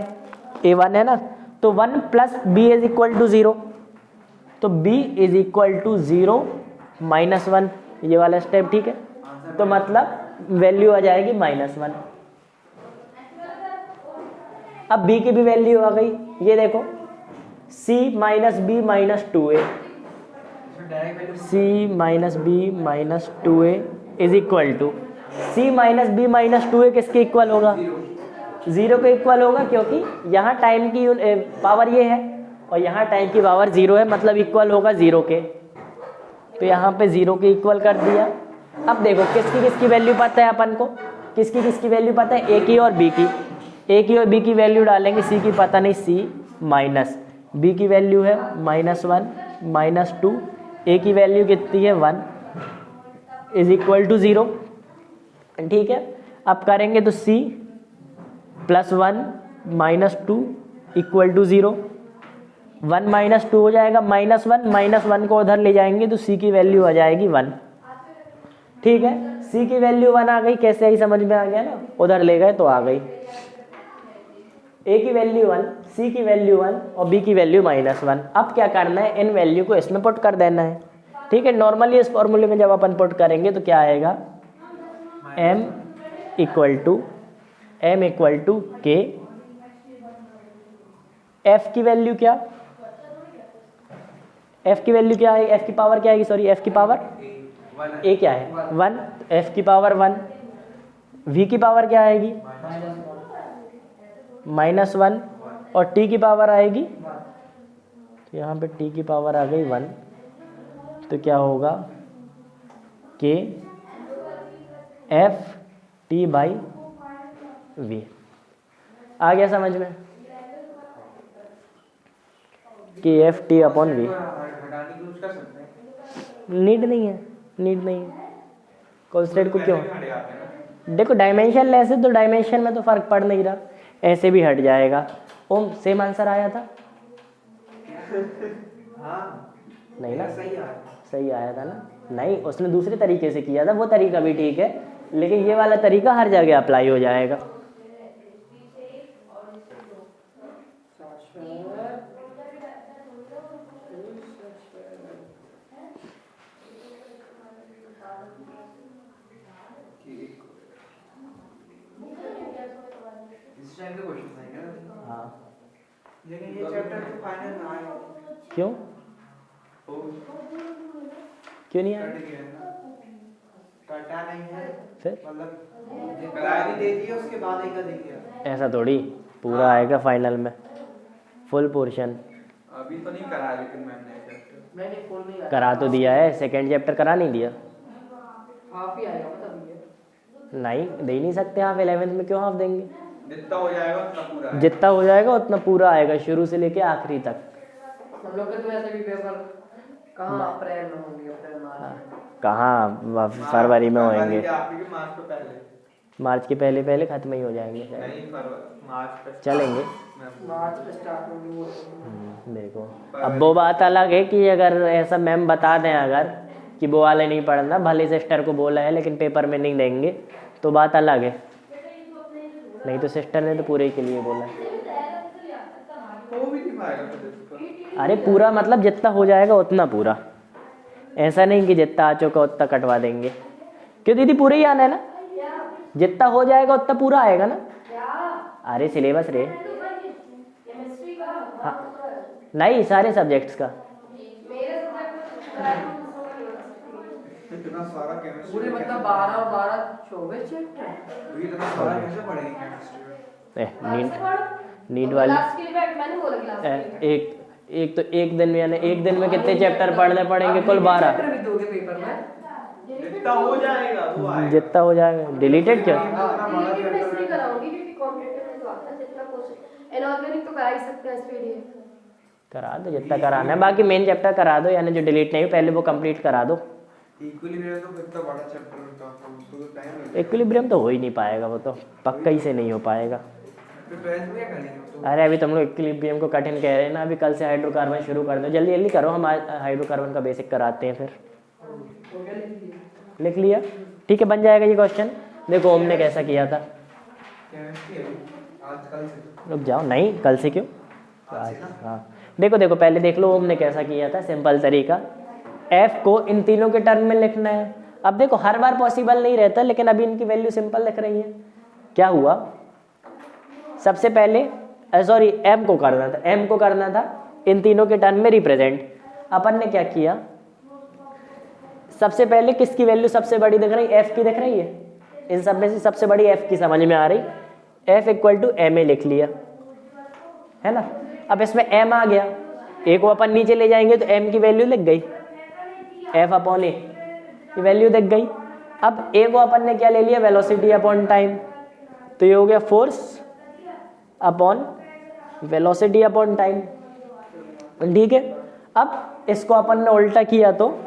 है ना, तो 1 प्लस b = 0, तो b = 0 -1, ये वाला स्टेप, ठीक है, तो मतलब वैल्यू आ जाएगी -1। अब b की भी वैल्यू आ गई, ये देखो c - b - 2a, c - b - 2a = c - b - 2a किसके इक्वल होगा? 0 के इक्वल होगा, क्योंकि यहाँ टाइम की पावर ये है और यहाँ टाइम की पावर 0 है, मतलब इक्वल होगा 0 के, तो यहाँ पे 0 के इक्वल कर दिया। अब देखो किसकी वैल्यू पता है अपन को, किसकी वैल्यू पता है? a की और b की, a की और b की वैल्यू डालेंगे, c की पता नहीं, c माइनस b की वैल्यू है -1 -2, a की वैल्यू कितनी है 1 = 0, ठीक है। अब करेंगे तो c +1 - 2 = 0, 1 - 2 हो जाएगा -1 को उधर ले जाएंगे तो c की वैल्यू आ जाएगी 1, ठीक है। c की वैल्यू 1 आ गई, कैसे आई समझ में आ गया ना, उधर ले गए तो आ गई। a की वैल्यू 1, c की वैल्यू 1 और b की वैल्यू -1। अब क्या करना है, इन वैल्यू को इसमें पुट कर देना है, ठीक है। नॉर्मली इस फॉर्मूले में जब अपन पुट करेंगे तो क्या आएगा, m = k, f की वैल्यू क्या, f की वैल्यू क्या है, f की पावर क्या आएगी, सॉरी f की पावर a क्या है 1, f की पावर 1, v की पावर क्या आएगी -1 और t की पावर आएगी, तो यहाँ पे t की पावर आ गई 1, तो क्या होगा k f t by v। आ गया समझ में? k f t upon v। हटाने की यूज कर सकते हैं। नीड नहीं है, नीड नहीं है। कॉन्स्टेंट को क्यों? हट जाते हैं ना। देखो डायमेंशन लेस है तो डायमेंशन में तो फर्क पड़ नहीं रहा, ऐसे भी हट जाएगा। ओम सेम आंसर आया था? हाँ नहीं ना, सही है। सही आया था ना? नहीं, उसने दूसरे तरीके से किया था, वो तरीका भी ठीक है, लेकिन ये वाला तरीका हर जगह अप्लाई हो जाएगा। इस टाइम के क्वेश्चन आएंगे ना। हाँ, लेकिन ये चैप्टर तो फाइनल में आएगा। क्यों ओ, क्यों नहीं कट आया? गया ना। कटा नहीं है, फिर मतलब करारी दे दी उसके बाद एक का दे दिया। ऐसा थोड़ी पूरा आएगा फाइनल में, फुल पोर्शन अभी तो नहीं करा, लेकिन मैंने चैप्टर मैंने फुल नहीं आया, करा तो दिया है, सेकंड चैप्टर करा नहीं दिया? हाफ ही आएगा मतलब ये। नहीं दे ही नहीं सकते हाफ, 11th में क्यों हाफ देंगे? जितना हो जाएगा उतना पूरा है। जितना हो जाएगा उतना पूरा आएगा, शुरू से लेके आखिरी तक। हम लोग के तो वैसे भी पेपर कहाँ अप्रैल में होंगे, अप्रैल मार्च। कहाँ फरवरी में होंगे, आपके मार्च तो पहले मार्च के पहले पहले खत्म ही हो जाएंगे शायद। नहीं, मार्च पे चलेंगे। मार्च में स्टार्ट होंगे वो। देखो अब वो बात अलग है कि अगर ऐसा मैम बता दें अगर कि वो वाले नहीं पढ़ना, भले सिस्टर को बोला है लेकिन पेपर में नहीं देंगे, तो बात अलग है। नहीं तो सिस्टर ने तो पूरे के लिए बोला है। हो भी नहीं पाएगा फिर इसका। अरे पूरा मतलब जितना हो जाएगा उतना पूरा, ऐसा नहीं कि जितना आ चुका उतना कटवा देंगे। क्यों दीदी, पूरे ही आना है ना? जितना हो जाएगा उतना पूरा आएगा ना? अरे सिलेबस रे, हाँ नहीं सारे सब्जेक्ट्स का। इतना सारा केमिस्ट्री पूरे मतलब 12 और 12 24 चैप्टर। इतना सारा कैसे पढ़ेगी केमिस्ट्री में? नीट वाली एक तो एक दिन में, यानी एक दिन में कितने चैप्टर पढ़ने पड़ेंगे? कुल 12 चैप्टर भी दोगे पेपर में? जितना हो जाएगा वो आएगा। जितना हो जाएगा। डिलीटेड क्या? इनऑर्गेनिक तो करा ही सकते हैं एसपीडी। करा दो जितना कराना है, बाकी मेन चैप्टर करा दो, यानी जो डिलीट नहीं हो पहले वो कंप्लीट करा दो। इक्विलिब्रियम तो कितना बड़ा चैप्टर होता है, उसको तो टाइम लगेगा। इक्विलिब्रियम तो हो ही नहीं पाएगा, वो तो पक्का ही से नहीं हो पाएगा। फिर ट्वेल्थ में क्या करेंगे तो? अरे अभी तुम लोग इक्विलिब्रियम को कठिन कह रहे हैं ना, अभी कल से हाइड्रोकार्बन शुरू कर दो, जल्दी जल्दी करो, हम हाइड्रोकार्बन का बेसिक कराते हैं। फिर लिख लिया? ठीक है, बन जाएगा ये क्वेश्चन। देखो ओम ने कैसा किया था, केमिस्ट्री है आज कल से। रुक जाओ, नहीं कल से क्यों? आज हाँ, देखो देखो पहले देख लो ओम ने कैसा किया था। सिंपल तरीका, एफ को इन तीनों के टर्म में लिखना है। अब देखो हर बार पॉसिबल नहीं रहता, लेकिन अभी इनकी वैल्यू सिंपल लिख रही है। क्या हुआ, सबसे पहले सॉरी एम को करना था इन तीनों के टर्म में रिप्रेजेंट। अपन ने क्या किया, सबसे पहले किसकी वैल्यू सबसे बड़ी दिख रही? एफ की दिख रही है। इन सब में से सबसे बड़ी एफ की समझ में आ रही, F equal to M A लिख लिया, है ना। अब इसमें एम आ गया, ए को अपन नीचे ले जाएंगे तो एम की वैल्यू लिख गई, एफ अपॉन ए की वैल्यू दिख गई। अब ए को अपन ने क्या ले लिया, वेलोसिटी अपॉन टाइम, तो ये हो गया force upon velocity upon time. ठीक है, अब इसको अपन ने उल्टा किया तो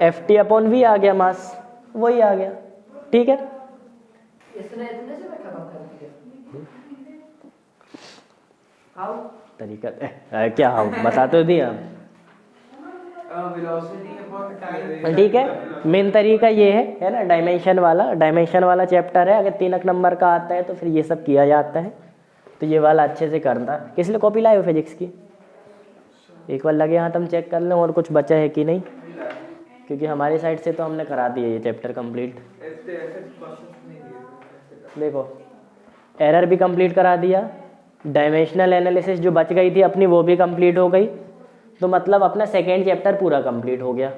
एफ टी अपॉन वी आ गया, मास वही आ गया। ठीक है, इसने इतने से मैं खत्म कर दिया। हाउ तरीका क्या हाउ बता तो दिया। Velocity upon time. ठीक है, मेन तरीका ये है ना, डायमेंशन वाला चैप्टर है। अगर 3 नंबर का आता है तो फिर ये सब किया जाता है, तो ये वाला अच्छे से करना। किस लिए कॉपी लाए हो फिजिक्स की? एक बार लगे हाथ हम चेक कर लें और कुछ बचा है कि नहीं, क्योंकि हमारी साइड से तो हमने करा दिया ये चैप्टर कंप्लीट। देखो एरर भी कंप्लीट करा दिया, डायमेंशनल एनालिसिस जो बच गई थी अपनी वो भी कंप्लीट हो गई, तो मतलब अपना सेकेंड चैप्टर पूरा कंप्लीट हो गया।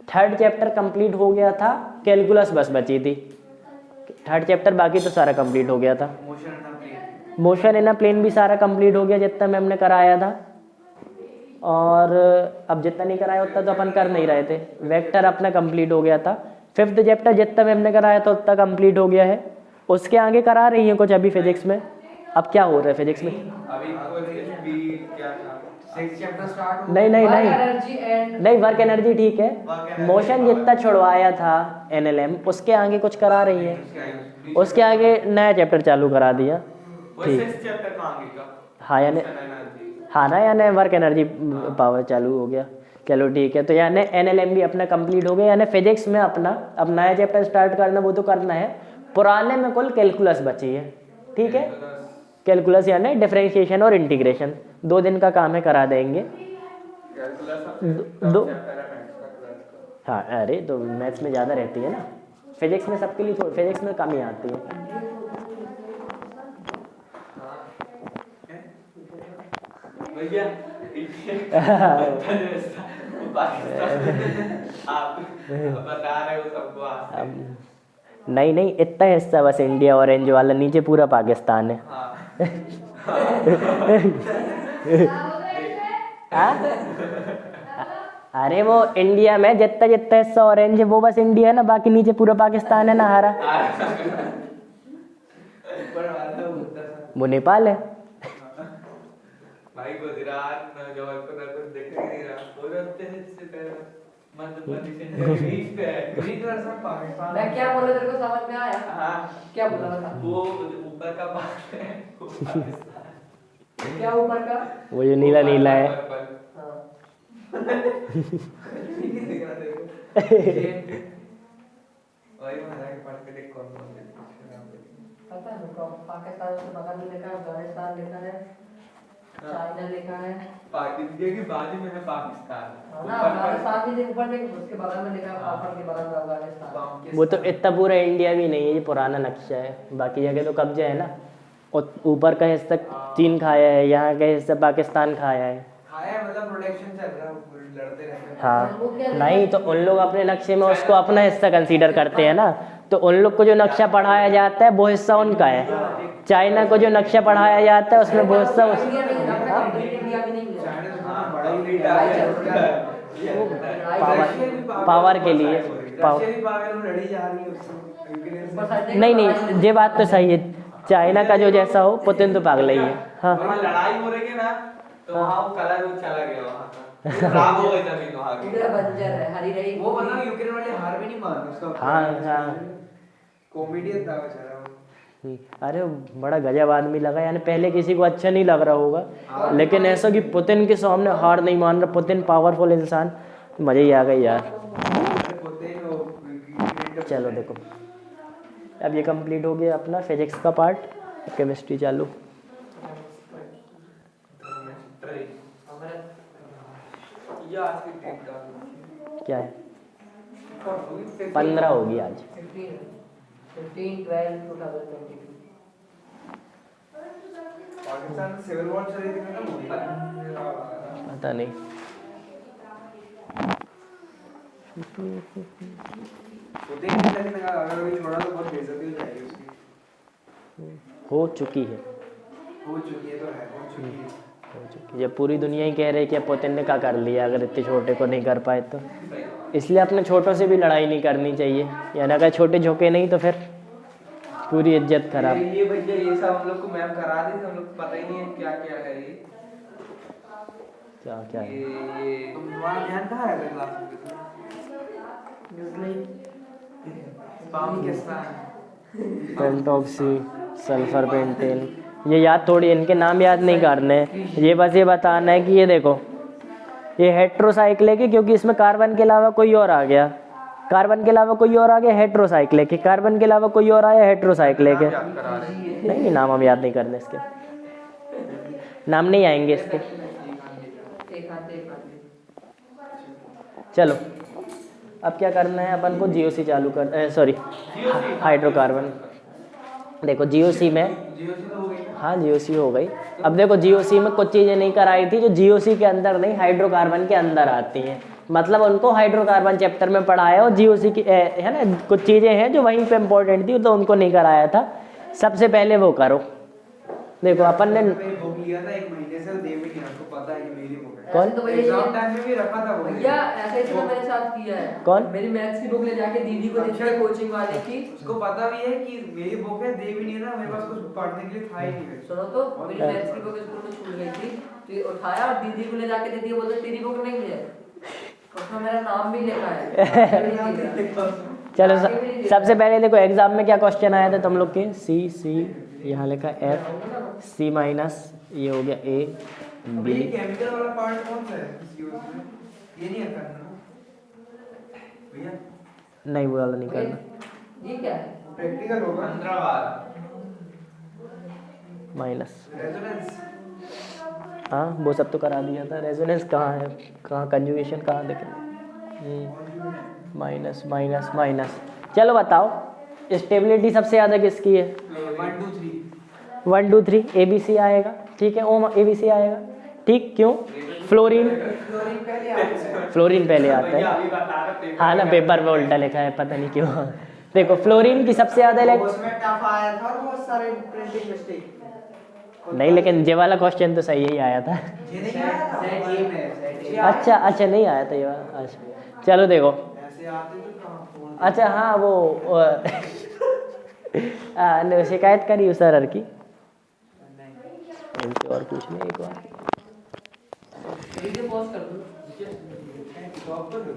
थर्ड चैप्टर कंप्लीट हो गया था, कैलकुलस बस बची थी। थर्ड चैप्टर बाकी तो सारा कंप्लीट हो गया था। Motion and plane. Motion in a plane भी सारा कंप्लीट हो गया जितना मैम ने कराया था, और अब जितना नहीं कराया उतना तो अपन कर नहीं रहे थे। वेक्टर अपना कंप्लीट हो गया था। फिफ्थ चैप्टर जितना मैम ने कराया था उतना कंप्लीट हो गया है। उसके आगे करा रही हैं कुछ अभी फिजिक्स में। अब क्या हो रहा है फिजिक्स में? अभी क्या था? 6th चैप्टर स्टार्ट नहीं नहीं नहीं एनर्जी एंड नहीं, वर्क एनर्जी ठीक है। मोशन जितना छुड़वाया था एनएलएम उसके आगे कुछ करा रही है। उसके आगे नया चैप्टर चालू करा दिया। ठीक, 6th चैप्टर का आगे का हाँ यानी हाँ ना, यानी वर्क एनर्जी पावर चालू हो गया। चलो ठीक है, तो यानी एनएलएम भी अपना कंप्लीट हो गया। यानी फिजिक्स में अपना अब नया चैप्टर स्टार्ट करना, वो तो करना है। पुराने में कुल कैलकुलस बची है। ठीक है, कैलकुलस यानी डिफरेंशिएशन और इंटीग्रेशन 2 दिन का काम है, करा देंगे। दो हाँ, अरे तो मैथ्स में ज़्यादा रहती है ना, फिजिक्स में सबके लिए फिजिक्स में कम ही आती है। भैया आप बता रहे हो सबको। नहीं नहीं, इतना हिस्सा बस इंडिया ऑरेंज वाला, नीचे पूरा पाकिस्तान है। अरे वो इंडिया में जितना जितना हिस्सा ऑरेंज है वो बस इंडिया है ना, बाकी नीचे पूरा पाकिस्तान है ना हरा। वो नेपाल है। भाई गुजरात में जो कुछ दिख नहीं रहा, वो रहते हैं इससे मध्य प्रदेश बीच पे है। पाकिस्तान। मैं क्या बोला तेरे को समझ में आया? हाँ, क्या बोला बता? वो ऊपर का पार्ट है वो पाकिस्तान। क्या ऊपर का? वो जो नीला नीला है। हाँ। वही महाराज के पढ़ के देख कौन कौन से पता है मेरे को, पाकिस्तान से बगल में लिखा है, अफगानिस्तान लिखा है, चाइना लिखा है। पाकिस्तान की बाजू में है पाकिस्तान। हाँ ना, अफगानिस्तान भी देख ऊपर देख, उसके बगल में लिखा है, ऊपर के बगल में अफगानिस्तान। वो तो इतना पूरा इंडिया भी नहीं है, ये पुराना नक्शा है। बाकी जगह तो कब्जा है ना। और ऊपर का हिस्सा चीन खाया है, यहाँ का हिस्सा पाकिस्तान खाया है। खाया मतलब प्रोटेक्शन चल रहा है, लड़ते रहते हैं। हाँ, नहीं तो उन लोग अपने नक्शे में उसको अपना हिस्सा कंसीडर करते हैं ना, तो उन लोग को जो नक्शा पढ़ाया जाता है वो हिस्सा उनका है। चाइना को जो नक्शा पढ़ाया जाता है उसमें वो हिस्सा पावर के लिए नहीं नहीं, ये बात तो सही है। चाइना का जो जैसा हो, पुतिन तो पागल ही है। हाँ, लड़ाई हो रही है ना, तो वहाँ वो कलर वो चला गया, वहाँ का खराब हो गई जमीन वहाँ की। पूरा बंजर है, हरी रही। वो मतलब यूक्रेन वाले हार भी नहीं मान उसका। हाँ हाँ, कॉमेडियन था बेचारा वो। अरे बड़ा गजब आदमी लगा। यानी पहले किसी को अच्छा नहीं लग रहा होगा, लेकिन ऐसा कि पुतिन के सामने हार नहीं मान रहा, पुतिन पावरफुल इंसान, मज़े ही आ गई यार। चलो देखो, अब ये कंप्लीट हो गया अपना फिजिक्स का पार्ट। केमिस्ट्री चालू। क्या है? 15 होगी आज। 15/12/2022। पाकिस्तान सिविल वॉर चल रही थी ना, पता नहीं। अगर अभी छोड़ा तो बहुत बेइज्जती हो जाएगी उसकी। हो चुकी है, हो चुकी है तो है, हो चुकी है। हो चुकी है। जब पूरी दुनिया ही कह रही है कि पुतिन ने क्या कर लिया, अगर इतने छोटे को नहीं कर पाए तो। इसलिए अपने छोटों से भी लड़ाई नहीं करनी चाहिए, यानी अगर छोटे झोंके नहीं तो फिर पूरी इज्जत खराब। ये भैया ये सब हम लोग को मैम करा दी, हम लोग को पता ही नहीं है क्या क्या है ये। क्या क्या है? तुम्हारा ध्यान कहाँ है क्लास में? स्पाम के स्पाम। पेंटॉक्सी, सल्फर पेंटेन, ये याद थोड़ी, इनके नाम याद नहीं करने। ये बस ये बताना है कि ये देखो, ये हेट्रोसाइकिल है कि क्योंकि इसमें कार्बन के अलावा कोई और आ गया, कार्बन के अलावा कोई और आ गया, हेट्रोसाइकिल है कि कार्बन के अलावा कोई और आया, हेट्रोसाइकिल है कि नहीं। नाम हम याद नहीं करने, इसके नाम नहीं आएंगे इसके। चलो अब क्या करना है अपन को, जीओसी चालू कर, सॉरी हाइड्रोकार्बन। देखो जीओसी में, हाँ जीओसी हो गई। अब देखो जीओसी में कुछ चीज़ें नहीं कराई थी जो जीओसी के अंदर नहीं, हाइड्रोकार्बन के अंदर आती हैं। मतलब उनको हाइड्रोकार्बन चैप्टर में पढ़ाया और जीओसी की है ना, कुछ चीज़ें हैं जो वहीं पे इम्पोर्टेंट थी तो उनको नहीं कराया था। सबसे पहले वो करो। देखो अपन ने मैंने बुक लिया था 1 महीने से, दे भी नहीं, आपको पता है कि मेरी बुक है। कौन? ऐसे तो भैया एग्जाम टाइम में भी रखा था वो भैया ऐसे ही तो मेरे साथ किया है। कौन? मेरी मैथ्स की बुक ले जाके दीदी को दी थी कोचिंग वाले की। उसको पता भी है कि मेरी बुक है, दे भी नहीं था, मेरे पास कुछ पढ़ने के लिए था ही नहीं। सुनो तो मेरी मैथ्स की बुक स्कूल में छूट गई थी, तो ये उठाया और दीदी को ले जाके दे दिया, बोलते तेरी बुक नहीं है, उसमें मेरा नाम भी लिखा है। चलो सबसे पहले देखो एग्जाम में क्या क्वेश्चन आया था तुम लोग के, सी यहाँ लिखा F, C माइनस, ये हो गया A, अब B। ये केमिकल वाला पार्ट कौन सा है COC में? ये नहीं आता ना भैया? नहीं वो वाला नहीं करना, ये क्या है? प्रैक्टिकल होगा 15 बार माइनस। रेजोनेंस। हाँ वो सब तो करा दिया था। रेजोनेंस कहाँ है, कहाँ कंजुगेशन कहाँ देखे, माइनस माइनस माइनस। चलो बताओ स्टेबिलिटी सबसे ज़्यादा किसकी है? 1 2 3 1 2 3 ABC आएगा, ठीक है, ओम ABC आएगा, ठीक। क्यों? फ्लोरीन, फ्लोरीन पहले आता है। फ्लोरीन पहले आता भैया है। अभी बता रहे पेपर हाँ ना, पेपर में उल्टा लिखा है, पता नहीं क्यों। देखो फ्लोरीन की सबसे ज़्यादा उसमें टफ आया था और बहुत सारे प्रिंटिंग मिस्टेक। नहीं, लेकिन ये वाला क्वेश्चन तो सही ही आया था। ये नहीं आया था सेट ए में, अच्छा अच्छा, नहीं आया था ये वाला। अच्छा चलो देखो, ऐसे आते तो कहां फोन। अच्छा हाँ वो ने शिकायत करी उस सर की, इनसे और पूछ लें एक बार। वीडियो पॉज कर दो। टॉप कर दो।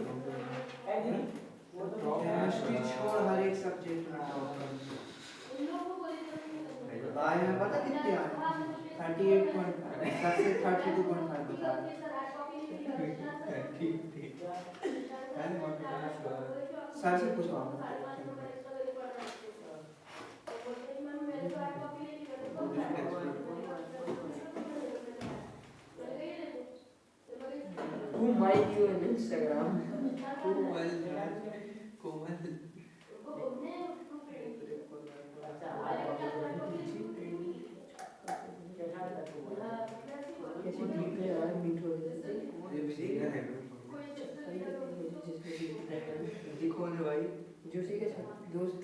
केमिस्ट्री छोड़ हर एक सब्जेक्ट में टॉप कर दो। आज में पता कितने आए? 38.5 सबसे 32.5 बता रहे। ठीक सर से पूछो आप। Who might you in Instagram? कैसी मीट है यार, मीट हो देखो ने भाई जूसी के साथ दोस्त।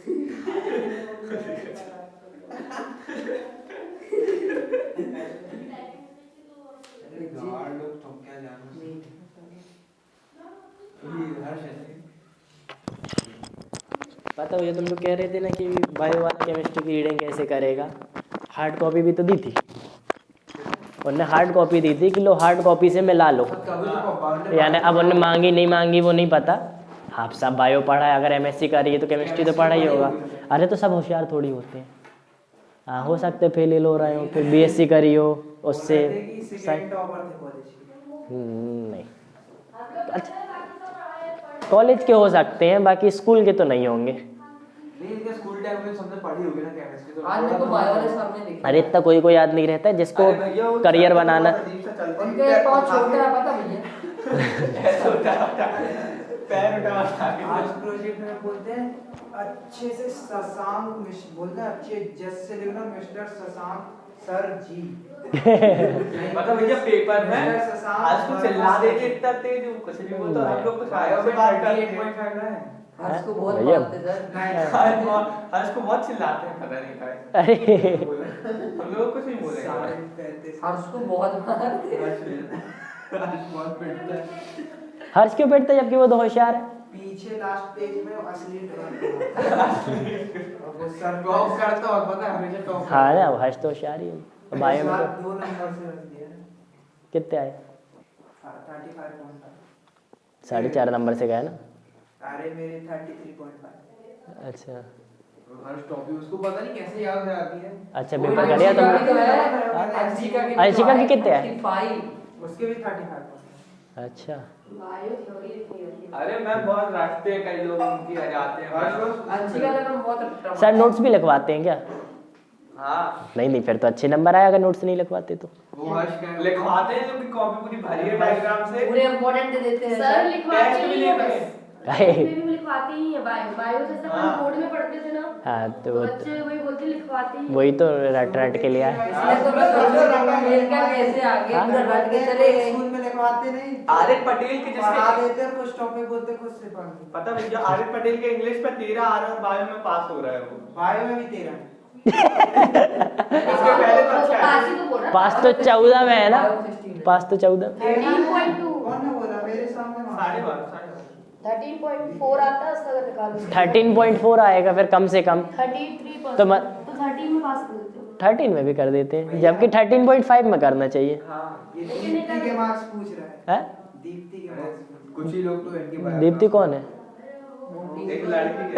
गार्ड लोग तुम क्या जानो। ये हर शैली पता हो, ये तुम लोग कह रहे थे ना कि बायो वाला केमिस्ट्री की रीडिंग कैसे करेगा, हार्ड कॉपी भी तो दी थी उन्होंने, हार्ड कॉपी दी थी कि लो हार्ड कॉपी से मिला लो, यानी अब उन्होंने मांगी नहीं मांगी वो नहीं पता। आप सब बायो पढ़ा है, अगर MSc करी है तो केमिस्ट्री तो पढ़ा ही होगा। अरे तो सब होशियार थोड़ी होते हैं, हाँ हो सकते फेल हो रहे हो, फिर BSc करी हो उससे नहीं। अच्छा कॉलेज के हो सकते हैं, बाकी स्कूल के तो नहीं होंगे। नहीं, इनके स्कूल टाइम में सबने पढ़ी होगी ना केमिस्ट्री तो। आज मेरे को बायो वाले सामने दिखे। अरे इतना कोई कोई याद नहीं रहता है जिसको करियर बनाना। उनके पाँव छोटे हैं पता भैया। पैर उठा आज प्रोजेक्ट में बोलते हैं अच्छे से शशांक मिश्र बोलते हैं, अच्छे जस से लिखना मिस्टर शशांक सर जी। मतलब भैया पेपर में मिस्टर शशांक आज को चिल्ला देके इतना तेज कुछ भी बोलता हम लोग कुछ बायो आयो में से बात करते 38.5 रहा है। हर्ष को बहुत भैया। मारते सर। आज को बहुत चिल्लाते हैं, पता नहीं काहे अरे हम लोग कुछ नहीं बोलेंगे। 35 हर्ष को बहुत मारते। बहुत पिटता है। हर्ष क्यों बैठता है जबकि वो तो होशियार है? पीछे लास्ट पेज में असली वो सर टॉप करता और पता है हमेशा टॉप। हाँ ना, हर्ष तो होशियार ही है। बायो में तो 2 नंबर से रख दिया है। कितने आए? 35.5। 4.5 नंबर से गए ना। अरे मेरे 33.5। अच्छा हर टॉपिक उसको पता नहीं कैसे याद है आती है। अच्छा पेपर कर लिया तुमने? अंशिका की कितने आए? 35। उसके भी 35। अच्छा बायो थ्योरी लिखनी होती है। अरे मैं बहुत रास्ते हैं, कई लोग उनकी आ जाते हैं। अंशिका का नाम बहुत सर नोट्स भी लिखवाते हैं क्या? हाँ नहीं फिर तो अच्छे नंबर आए अगर नोट्स नहीं लिखवाते तो। वो हर्ष का लिखवाते हैं, जो कॉपी पूरी भरी है डायग्राम से। पूरे इंपॉर्टेंट दे देते हैं सर लिखवाते टेस्ट भी ही है लेते बस। हैं। काहे? उसमें भी लिखवाते ही है बायो बायो जैसे अपन बोर्ड में पढ़ते थे ना हाँ तो तो बच्चे वही बोलते लिखवाते ही वही तो रट के लिया है। इसलिए तो मैं सोच रहा था मेल का कैसे आगे हाँ। पूरा रट के चले गए। स्कूल में लिखवाते नहीं, आरिफ पटेल के पढ़ा जिसके देते और कुछ टॉपिक बोलते खुद से पढ़ते। पता भैया आरिफ पटेल के इंग्लिश में 13 आ रहा है और बायो में पास हो रहा है वो। बायो में भी 13 इसके पहले तो अच्छा है। पास ही तो बोल रहा पास तो 14 में है ना, पास तो 14। 13.2 कौन ने बोला मेरे सामने? 12.5 13.4 आता है उसका अगर निकालो 13.4 आएगा फिर कम से कम 33% तो तो 13 में पास कर देते हो 13 में भी कर देते हैं, जबकि 13.5 में करना चाहिए। हाँ, ये लेकिन दीप्ति के मार्क्स पूछ रहा है। है दीप्ति के मार्क्स कुछ ही लोग तो इनके बारे में दीप्ति कौन है? एक लड़की है।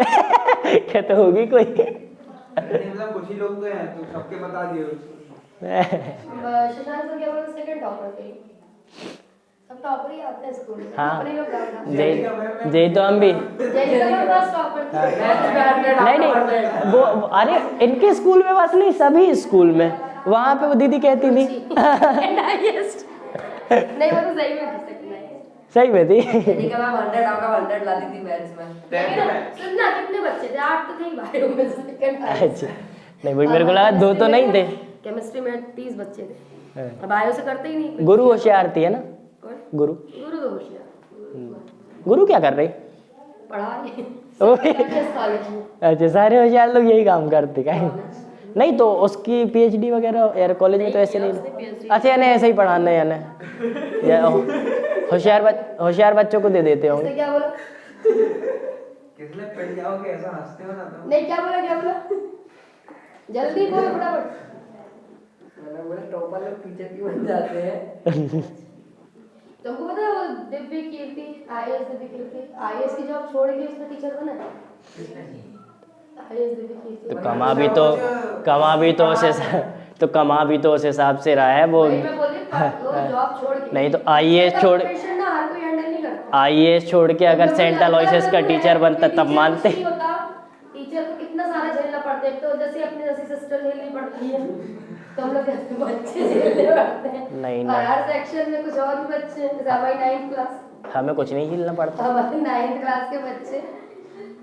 क्या तो होगी कोई। मतलब कुछ ही लोग तो हैं, तो सबके बता दिए उसको। शशांक सर क्या बोला सेकंड टॉपर थे सब टॉपर ही आते हैं स्कूल में हाँ। अपने लोग गाना जय तो हम भी जैसे तो फर्स्ट टॉपर थे नहीं नहीं वो अरे इनके स्कूल में बस नहीं सभी स्कूल में वहाँ पे वो दीदी कहती थी हाईएस्ट नहीं वो तो सही में थी second highest। सही में थी। यदि का मैं 100 आउट ऑफ 100 लाती थी मैथ्स में। लेकिन सुनना कितने बच्चे थे 8 तो थे ही बायो में सेकंड अच्छा नहीं भाई मेरे को लगा 2 तो नहीं थे। केमिस्ट्री में 30 बच्चे थे अब बायो से करते ही नहीं गुरु होशियार थी है ना? कौन? गुरु गुरु तो होशियार गुरु क्या कर रही? पढ़ा रही ओए, कॉलेज में अच्छा सारे होशियार लोग यही काम करते क्या? नहीं तो उसकी पीएचडी वगैरह यार कॉलेज में तो ऐसे उसने नहीं। PhD अच्छा यानी ऐसे ही पढ़ाना है यानी या होशियार बच्चों को दे देते उसने होंगे। क्या बोला किसने पढ़ जाओगे ऐसा हंसते हो ना तुम? नहीं क्या बोला जल्दी बोलो फटाफट मैंने बोला टॉपर लोग पीछे क्यों बन जाते हैं। तुमको पता है वो दिव्य कीर्ति आईएएस दिव्य कीर्ति आईएएस की जॉब छोड़ के उसने टीचर बना आईएएस दिव्य कीर्ति तो कमा भी तो उस हिसाब से रहा है वो। वही मैं बोल रही हूँ, वो जॉब छोड़ के नहीं तो आईएएस छोड़ प्रोफेशन ना हर कोई हैंडल नहीं करता आईएएस छोड़ के अगर सेंट्रल ऑफिस का टीचर बनता तब मानते। टीचर को कितना सारा झेलना पड़ता है तो जैसे अपनी जैसी सिस्टर झेलनी पड़ती है तो हम लोग जैसे बच्चे झेलने पड़ते हैं नहीं, और नहीं। हर सेक्शन में कुछ और भी बच्चे हैं जैसे हमारी 9th क्लास हमें कुछ नहीं झेलना पड़ता। हमारी 9th क्लास के बच्चे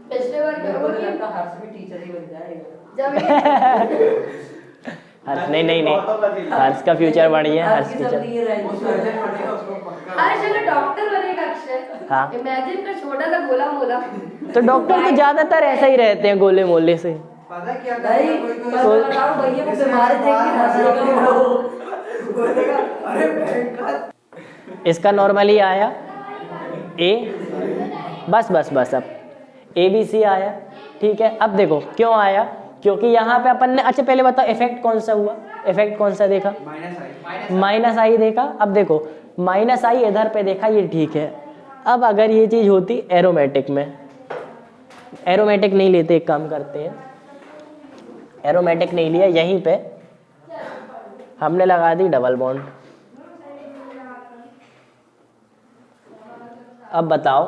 पिछले बार मेरे क्या को हुआ कि लगता हर्ष भी टीचर ही बन जाएगा। जब हर्ष नहीं हर्ष का फ्यूचर बढ़िया है। हर्ष की सब फ्यूचर नहीं रहेगी। सर्जन बनेगा उसको पक्का। अरे चलो डॉक्टर बनेगा अक्षय हाँ। इमेजिन कर छोटा सा गोला मोला तो डॉक्टर तो ज्यादातर ऐसा ही रहते हैं गोले मोले से। पता क्या नहीं करेगा मैं बताऊं भैया को बीमारी देख के हंसेगा वो। बोलेगा अरे भयंकर। इसका नॉर्मली आया ए बस अब ABC आया ठीक है। अब देखो क्यों आया क्योंकि यहाँ पे अपन ने अच्छा पहले बताओ इफेक्ट कौन सा हुआ इफेक्ट कौन सा देखा -i देखा। अब देखो -i इधर पे देखा ये ठीक है। अब अगर ये चीज़ होती एरोमेटिक में एरोमेटिक नहीं लेते एक काम करते हैं एरोमेटिक नहीं लिया यहीं पे हमने लगा दी डबल बॉन्ड। अब बताओ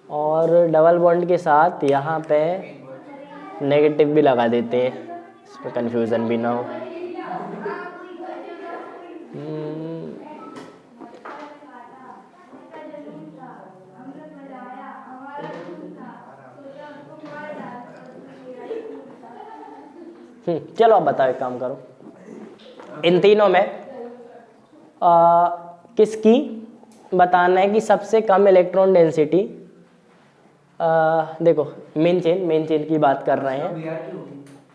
और डबल बॉन्ड के साथ यहाँ पे नेगेटिव भी लगा देते हैं इसमें कंफ्यूजन भी ना हो। चलो अब बताओ एक काम करो इन तीनों में किसकी बताना है कि सबसे कम इलेक्ट्रॉन डेंसिटी। देखो मेन चेन की बात कर रहे हैं।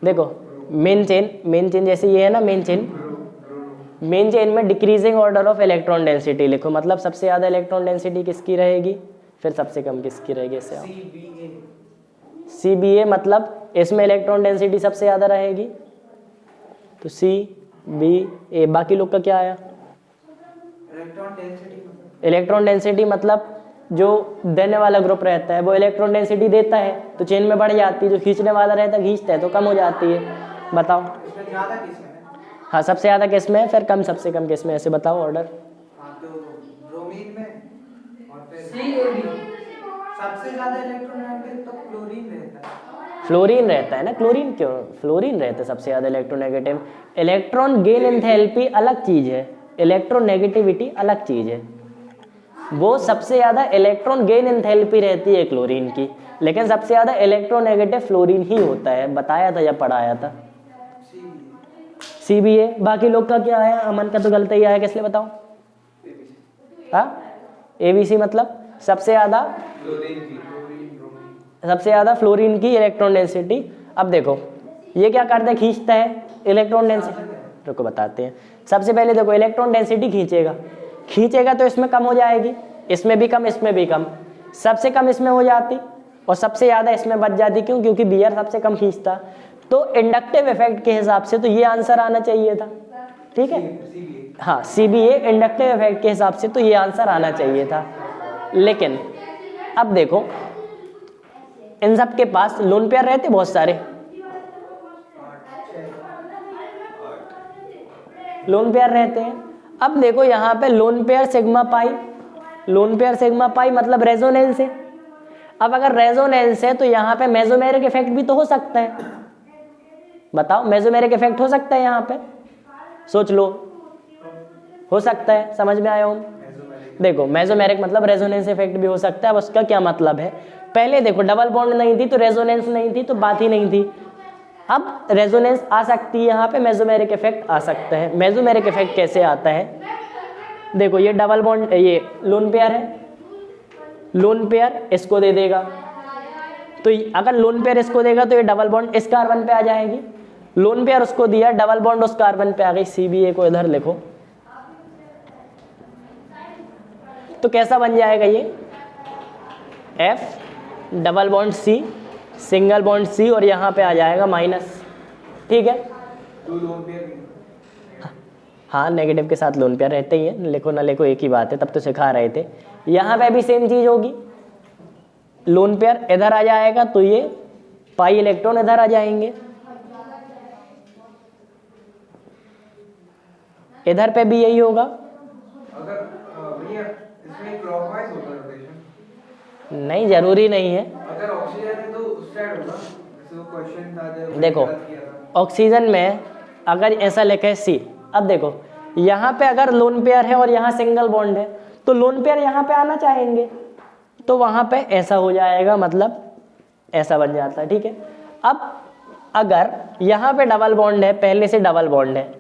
देखो मेन चेन जैसे ये है ना मेन चेन में decreasing order of electron density लिखो मतलब सबसे ज़्यादा इलेक्ट्रॉन डेंसिटी किसकी रहेगी फिर सबसे कम किसकी रहेगी इससे CBA मतलब इसमें इलेक्ट्रॉन डेंसिटी सबसे ज़्यादा रहेगी तो CBA। बाकी लोग का क्या आया इलेक्ट्रॉन डेंसिटी मतलब जो देने वाला ग्रुप रहता है वो इलेक्ट्रॉन डेंसिटी देता है तो चेन में बढ़ जाती है जो खींचने वाला रहता है खींचता है तो कम हो जाती है। बताओ हाँ सबसे ज़्यादा किस में है फिर कम सबसे कम किस में ऐसे बताओ ऑर्डर। ब्रोमीन में और फिर CAB सबसे ज्यादा इलेक्ट्रोनेगेटिव तो क्लोरीन रहता है। फ्लोरीन रहता है ना क्लोरीन क्यों फ्लोरीन रहता है सबसे ज़्यादा इलेक्ट्रोनेगेटिव। इलेक्ट्रॉन गेन एंथैल्पी अलग चीज़ है इलेक्ट्रोनेगेटिविटी अलग चीज़ है। वो सबसे ज़्यादा इलेक्ट्रॉन गेन एंथैल्पी रहती है क्लोरीन की लेकिन सबसे ज़्यादा इलेक्ट्रोनेगेटिव फ्लोरीन ही होता है, बताया था या पढ़ाया था। CBA। बाकी लोग का क्या आया? अमन का तो गलत ही आया, किस लिए बताओ? हाँ, ABC मतलब सबसे ज़्यादा फ्लोरीन की इलेक्ट्रॉन डेंसिटी। अब देखो ये क्या करता है, खींचता है इलेक्ट्रॉन डेंसिटी। रुको बताते हैं। सबसे पहले देखो इलेक्ट्रॉन डेंसिटी खींचेगा तो इसमें कम हो जाएगी, इसमें भी कम, इसमें भी कम। सबसे कम इसमें हो जाती और सबसे ज़्यादा इसमें बच जाती। क्यों? क्योंकि Br सबसे कम खींचता। तो इंडक्टिव इफेक्ट के हिसाब से तो ये आंसर आना चाहिए था, ठीक है। हाँ, CBA इंडक्टिव इफेक्ट के हिसाब से तो ये आंसर आना चाहिए था। लेकिन अब देखो इन सब के पास लोन पेयर रहते बहुत सारे, लोन पेयर रहते हैं। अब देखो यहाँ पे लोन पेयर सिग्मा पाई मतलब रेजोनेंस है। अब अगर रेजोनेंस है तो यहाँ पे मेसोमेरिक इफेक्ट भी तो हो सकता है। बताओ, मेसोमेरिक इफेक्ट हो सकता है यहाँ पे? सोच लो, हो सकता है। समझ में आया हूँ? देखो मेसोमेरिक मतलब रेजोनेंस इफेक्ट भी हो सकता है। अब उसका क्या मतलब है? पहले देखो डबल बॉन्ड नहीं थी तो रेजोनेंस नहीं थी, तो बात ही नहीं थी। अब रेजोनेंस आ सकती है यहाँ पे, मेसोमेरिक इफेक्ट आ सकता है। मेसोमेरिक इफेक्ट कैसे आता है? देखो ये डबल बॉन्ड, ये लोन पेयर है, लोन पेयर इसको दे देगा, तो अगर लोन पेयर इसको देगा तो ये डबल बॉन्ड इस कार्बन पे आ जाएगी। लोन पेयर उसको दिया, डबल बॉन्ड उस कार्बन पे आ गई। CBA को इधर लिखो तो कैसा बन जाएगा ये? F double bond C single bond C और यहाँ पे आ जाएगा माइनस, ठीक है। हाँ, नेगेटिव के साथ लोन पेयर रहते ही हैं, लिखो ना लिखो एक ही बात है, तब तो सिखा रहे थे। यहाँ पे भी सेम चीज होगी, लोन पेयर इधर आ जाएगा तो ये पाई इलेक्ट्रॉन इधर आ जाएंगे, इधर पे भी यही होगा। अगर भैया इसमें क्लॉकवाइज होता है रोटेशन? नहीं, जरूरी नहीं है। अगर ऑक्सीजन है तो उस साइड होगा, जैसे वो क्वेश्चन था जो देखो ऑक्सीजन में अगर ऐसा लिखा है C, अब देखो यहाँ पे अगर लोन पेयर है और यहाँ सिंगल बॉन्ड है तो लोन पेयर यहाँ पे आना चाहेंगे, तो वहाँ पे ऐसा हो जाएगा, मतलब ऐसा बन जाता है, ठीक है। अब अगर यहाँ पे डबल बॉन्ड है, पहले से डबल बॉन्ड है,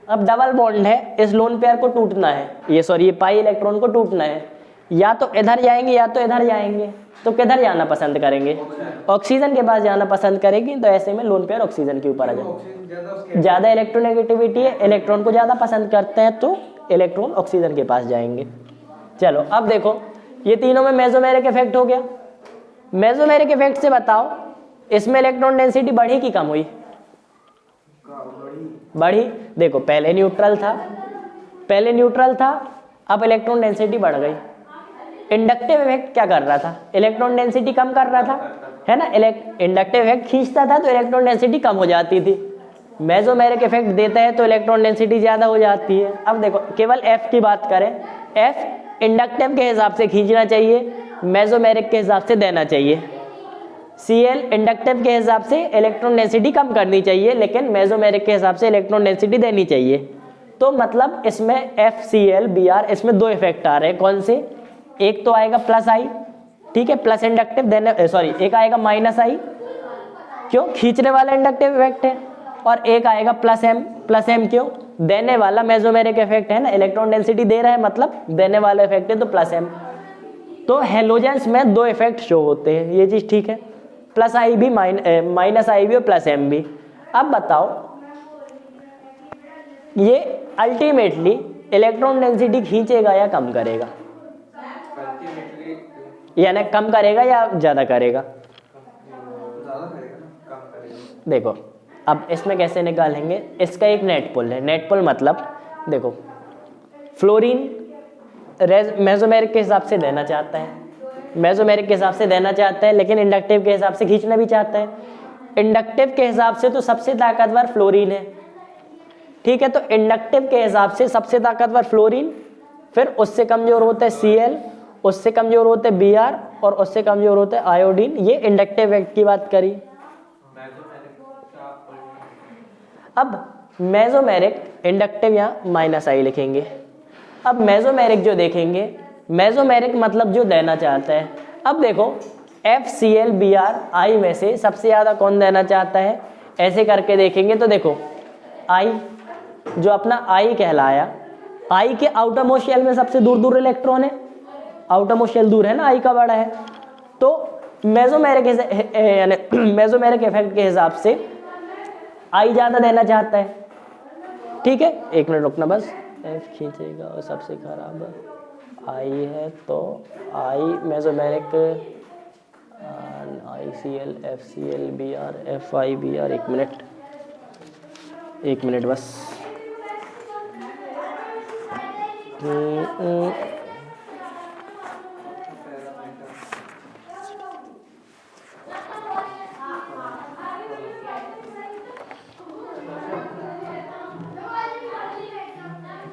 अब डबल बॉन्ड है, इस लोन पेयर को टूटना है, ये पाई इलेक्ट्रॉन को टूटना है, या तो इधर जाएंगे या तो इधर जाएंगे, तो किधर जाना पसंद करेंगे? ऑक्सीजन के पास जाना पसंद करेगी। तो ऐसे में लोन पेयर ऑक्सीजन के ऊपर आ जाए, ज़्यादा इलेक्ट्रोनेगेटिविटी है, इलेक्ट्रॉन को ज़्यादा पसंद करते हैं, तो इलेक्ट्रॉन ऑक्सीजन के पास जाएंगे। चलो अब देखो ये तीनों में मेसोमेरिक इफेक्ट हो गया। मेसोमेरिक इफेक्ट से बताओ इसमें इलेक्ट्रॉन डेंसिटी बढ़ी कि कम हुई? बढ़ी। देखो पहले न्यूट्रल था, अब इलेक्ट्रॉन डेंसिटी बढ़ गई। इंडक्टिव इफेक्ट क्या कर रहा था? इलेक्ट्रॉन डेंसिटी कम कर रहा था, है ना। इंडक्टिव इफेक्ट खींचता था तो इलेक्ट्रॉन डेंसिटी कम हो जाती थी। मेसोमेरिक इफेक्ट देता है तो इलेक्ट्रॉन डेंसिटी ज़्यादा हो जाती है। अब देखो केवल F की बात करें, F इंडक्टिव के हिसाब से खींचना चाहिए, मेसोमेरिक के हिसाब से देना चाहिए। Cl इंडक्टिव के हिसाब से इलेक्ट्रॉन डेंसिटी कम करनी चाहिए, लेकिन मेसोमेरिक के हिसाब से इलेक्ट्रॉन डेंसिटी देनी चाहिए। तो मतलब इसमें FCl Br इसमें दो इफेक्ट आ रहे हैं। कौन से? एक तो आएगा प्लस I, ठीक है, प्लस इंडक्टिव देने, एक आएगा माइनस I, क्यों? खींचने वाला इंडक्टिव इफेक्ट है, और एक आएगा प्लस M क्यों? देने वाला मेसोमेरिक इफेक्ट है ना, इलेक्ट्रॉन डेंसिटी दे रहा है मतलब देने वाला इफेक्ट है, तो प्लस M। तो हेलोजेंस में दो इफेक्ट शो होते हैं, ये चीज ठीक है, प्लस I भी माइनस I भी और प्लस M भी। अब बताओ ये अल्टीमेटली इलेक्ट्रॉन डेंसिटी खींचेगा या कम करेगा? यानी कम करेगा या ज्यादा करेगा? देखो अब इसमें कैसे निकालेंगे, इसका एक नेट पुल है। नेट पुल मतलब देखो फ्लोरीन मेसोमेरिक के हिसाब से देना चाहता है, मेसोमेरिक के हिसाब से देना चाहता है, लेकिन इंडक्टिव के हिसाब से खींचना भी चाहता है। इंडक्टिव के हिसाब से तो सबसे ताकतवर फ्लोरीन है, ठीक है। तो इंडक्टिव के हिसाब से सबसे ताकतवर फ्लोरीन, फिर उससे कमजोर होता है Cl, उससे कमजोर होते हैं Br, और उससे कमजोर होते हैं आयोडीन। ये इंडक्टिव इफेक्ट की बात करी। अब मेसोमेरिक इंडक्टिव यहाँ माइनस I लिखेंगे। अब मेसोमेरिक जो देखेंगे, मेसोमेरिक मतलब जो देना चाहता है। अब देखो FCl Br I में से सबसे ज़्यादा कौन देना चाहता है, ऐसे करके देखेंगे तो देखो I जो अपना I कहलाया, I के आउटर मोस्ट शेल में सबसे दूर दूर इलेक्ट्रॉन है, आउटर मोस्ट शेल दूर है ना, I का बड़ा है, तो मेसोमेरिक इफेक्ट के हिसाब से I ज़्यादा देना चाहता है। ठीक है, एक मिनट रुकना बस, F खींचेगा और सबसे खराब I है तो I mesomeric ICl FCl Br FI Br, एक मिनट बस।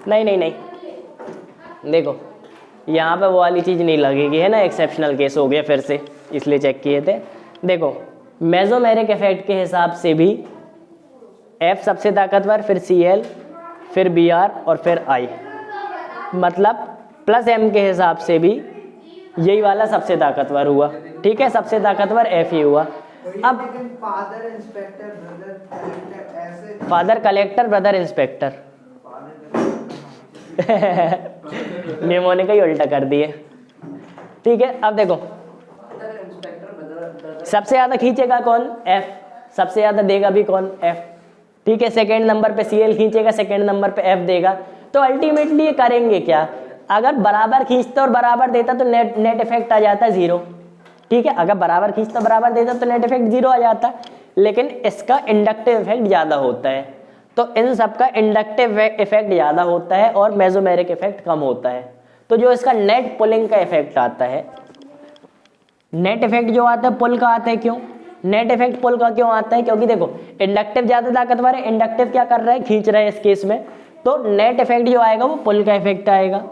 नहीं देखो यहाँ पे वो वाली चीज़ नहीं लगेगी, है ना, एक्सेप्शनल केस हो गया फिर से, इसलिए चेक किए थे। देखो मेसोमेरिक इफेक्ट के हिसाब से भी F सबसे ताकतवर, फिर Cl, फिर Br और फिर I, मतलब प्लस M के हिसाब से भी यही वाला सबसे ताकतवर हुआ। ठीक है, सबसे ताकतवर F ही हुआ। अब फादर इंस्पेक्टर ब्रदर कलेक्टर ऐसे, father collector brother inspector Nemo ने कहीं उल्टा कर दिए। ठीक है, अब देखो सबसे ज्यादा खींचेगा कौन, F, सबसे ज्यादा देगा भी कौन, F। ठीक है, सेकेंड नंबर पे Cl खींचेगा, सेकेंड नंबर पे F देगा। तो अल्टीमेटली ये करेंगे क्या, अगर बराबर खींचता और बराबर देता तो नेट इफेक्ट आ जाता है 0। ठीक है, अगर बराबर खींचता बराबर देता तो नेट इफेक्ट 0 आ जाता, लेकिन इसका इंडक्टिव इफेक्ट ज़्यादा होता है। तो इन सब का इंडक्टिव इफेक्ट ज़्यादा होता है और मेसोमेरिक इफेक्ट कम होता है। तो जो इसका नेट पुलिंग का इफेक्ट आता है, नेट इफेक्ट जो आता है पुल का आता है। क्यों नेट इफेक्ट पुल का क्यों आता है, क्योंकि देखो इंडक्टिव ज़्यादा ताकतवर है, इंडक्टिव क्या कर रहा है, खींच रहा है इस केस में, तो नेट इफेक्ट जो आएगा वो पुल का इफेक्ट आएगा।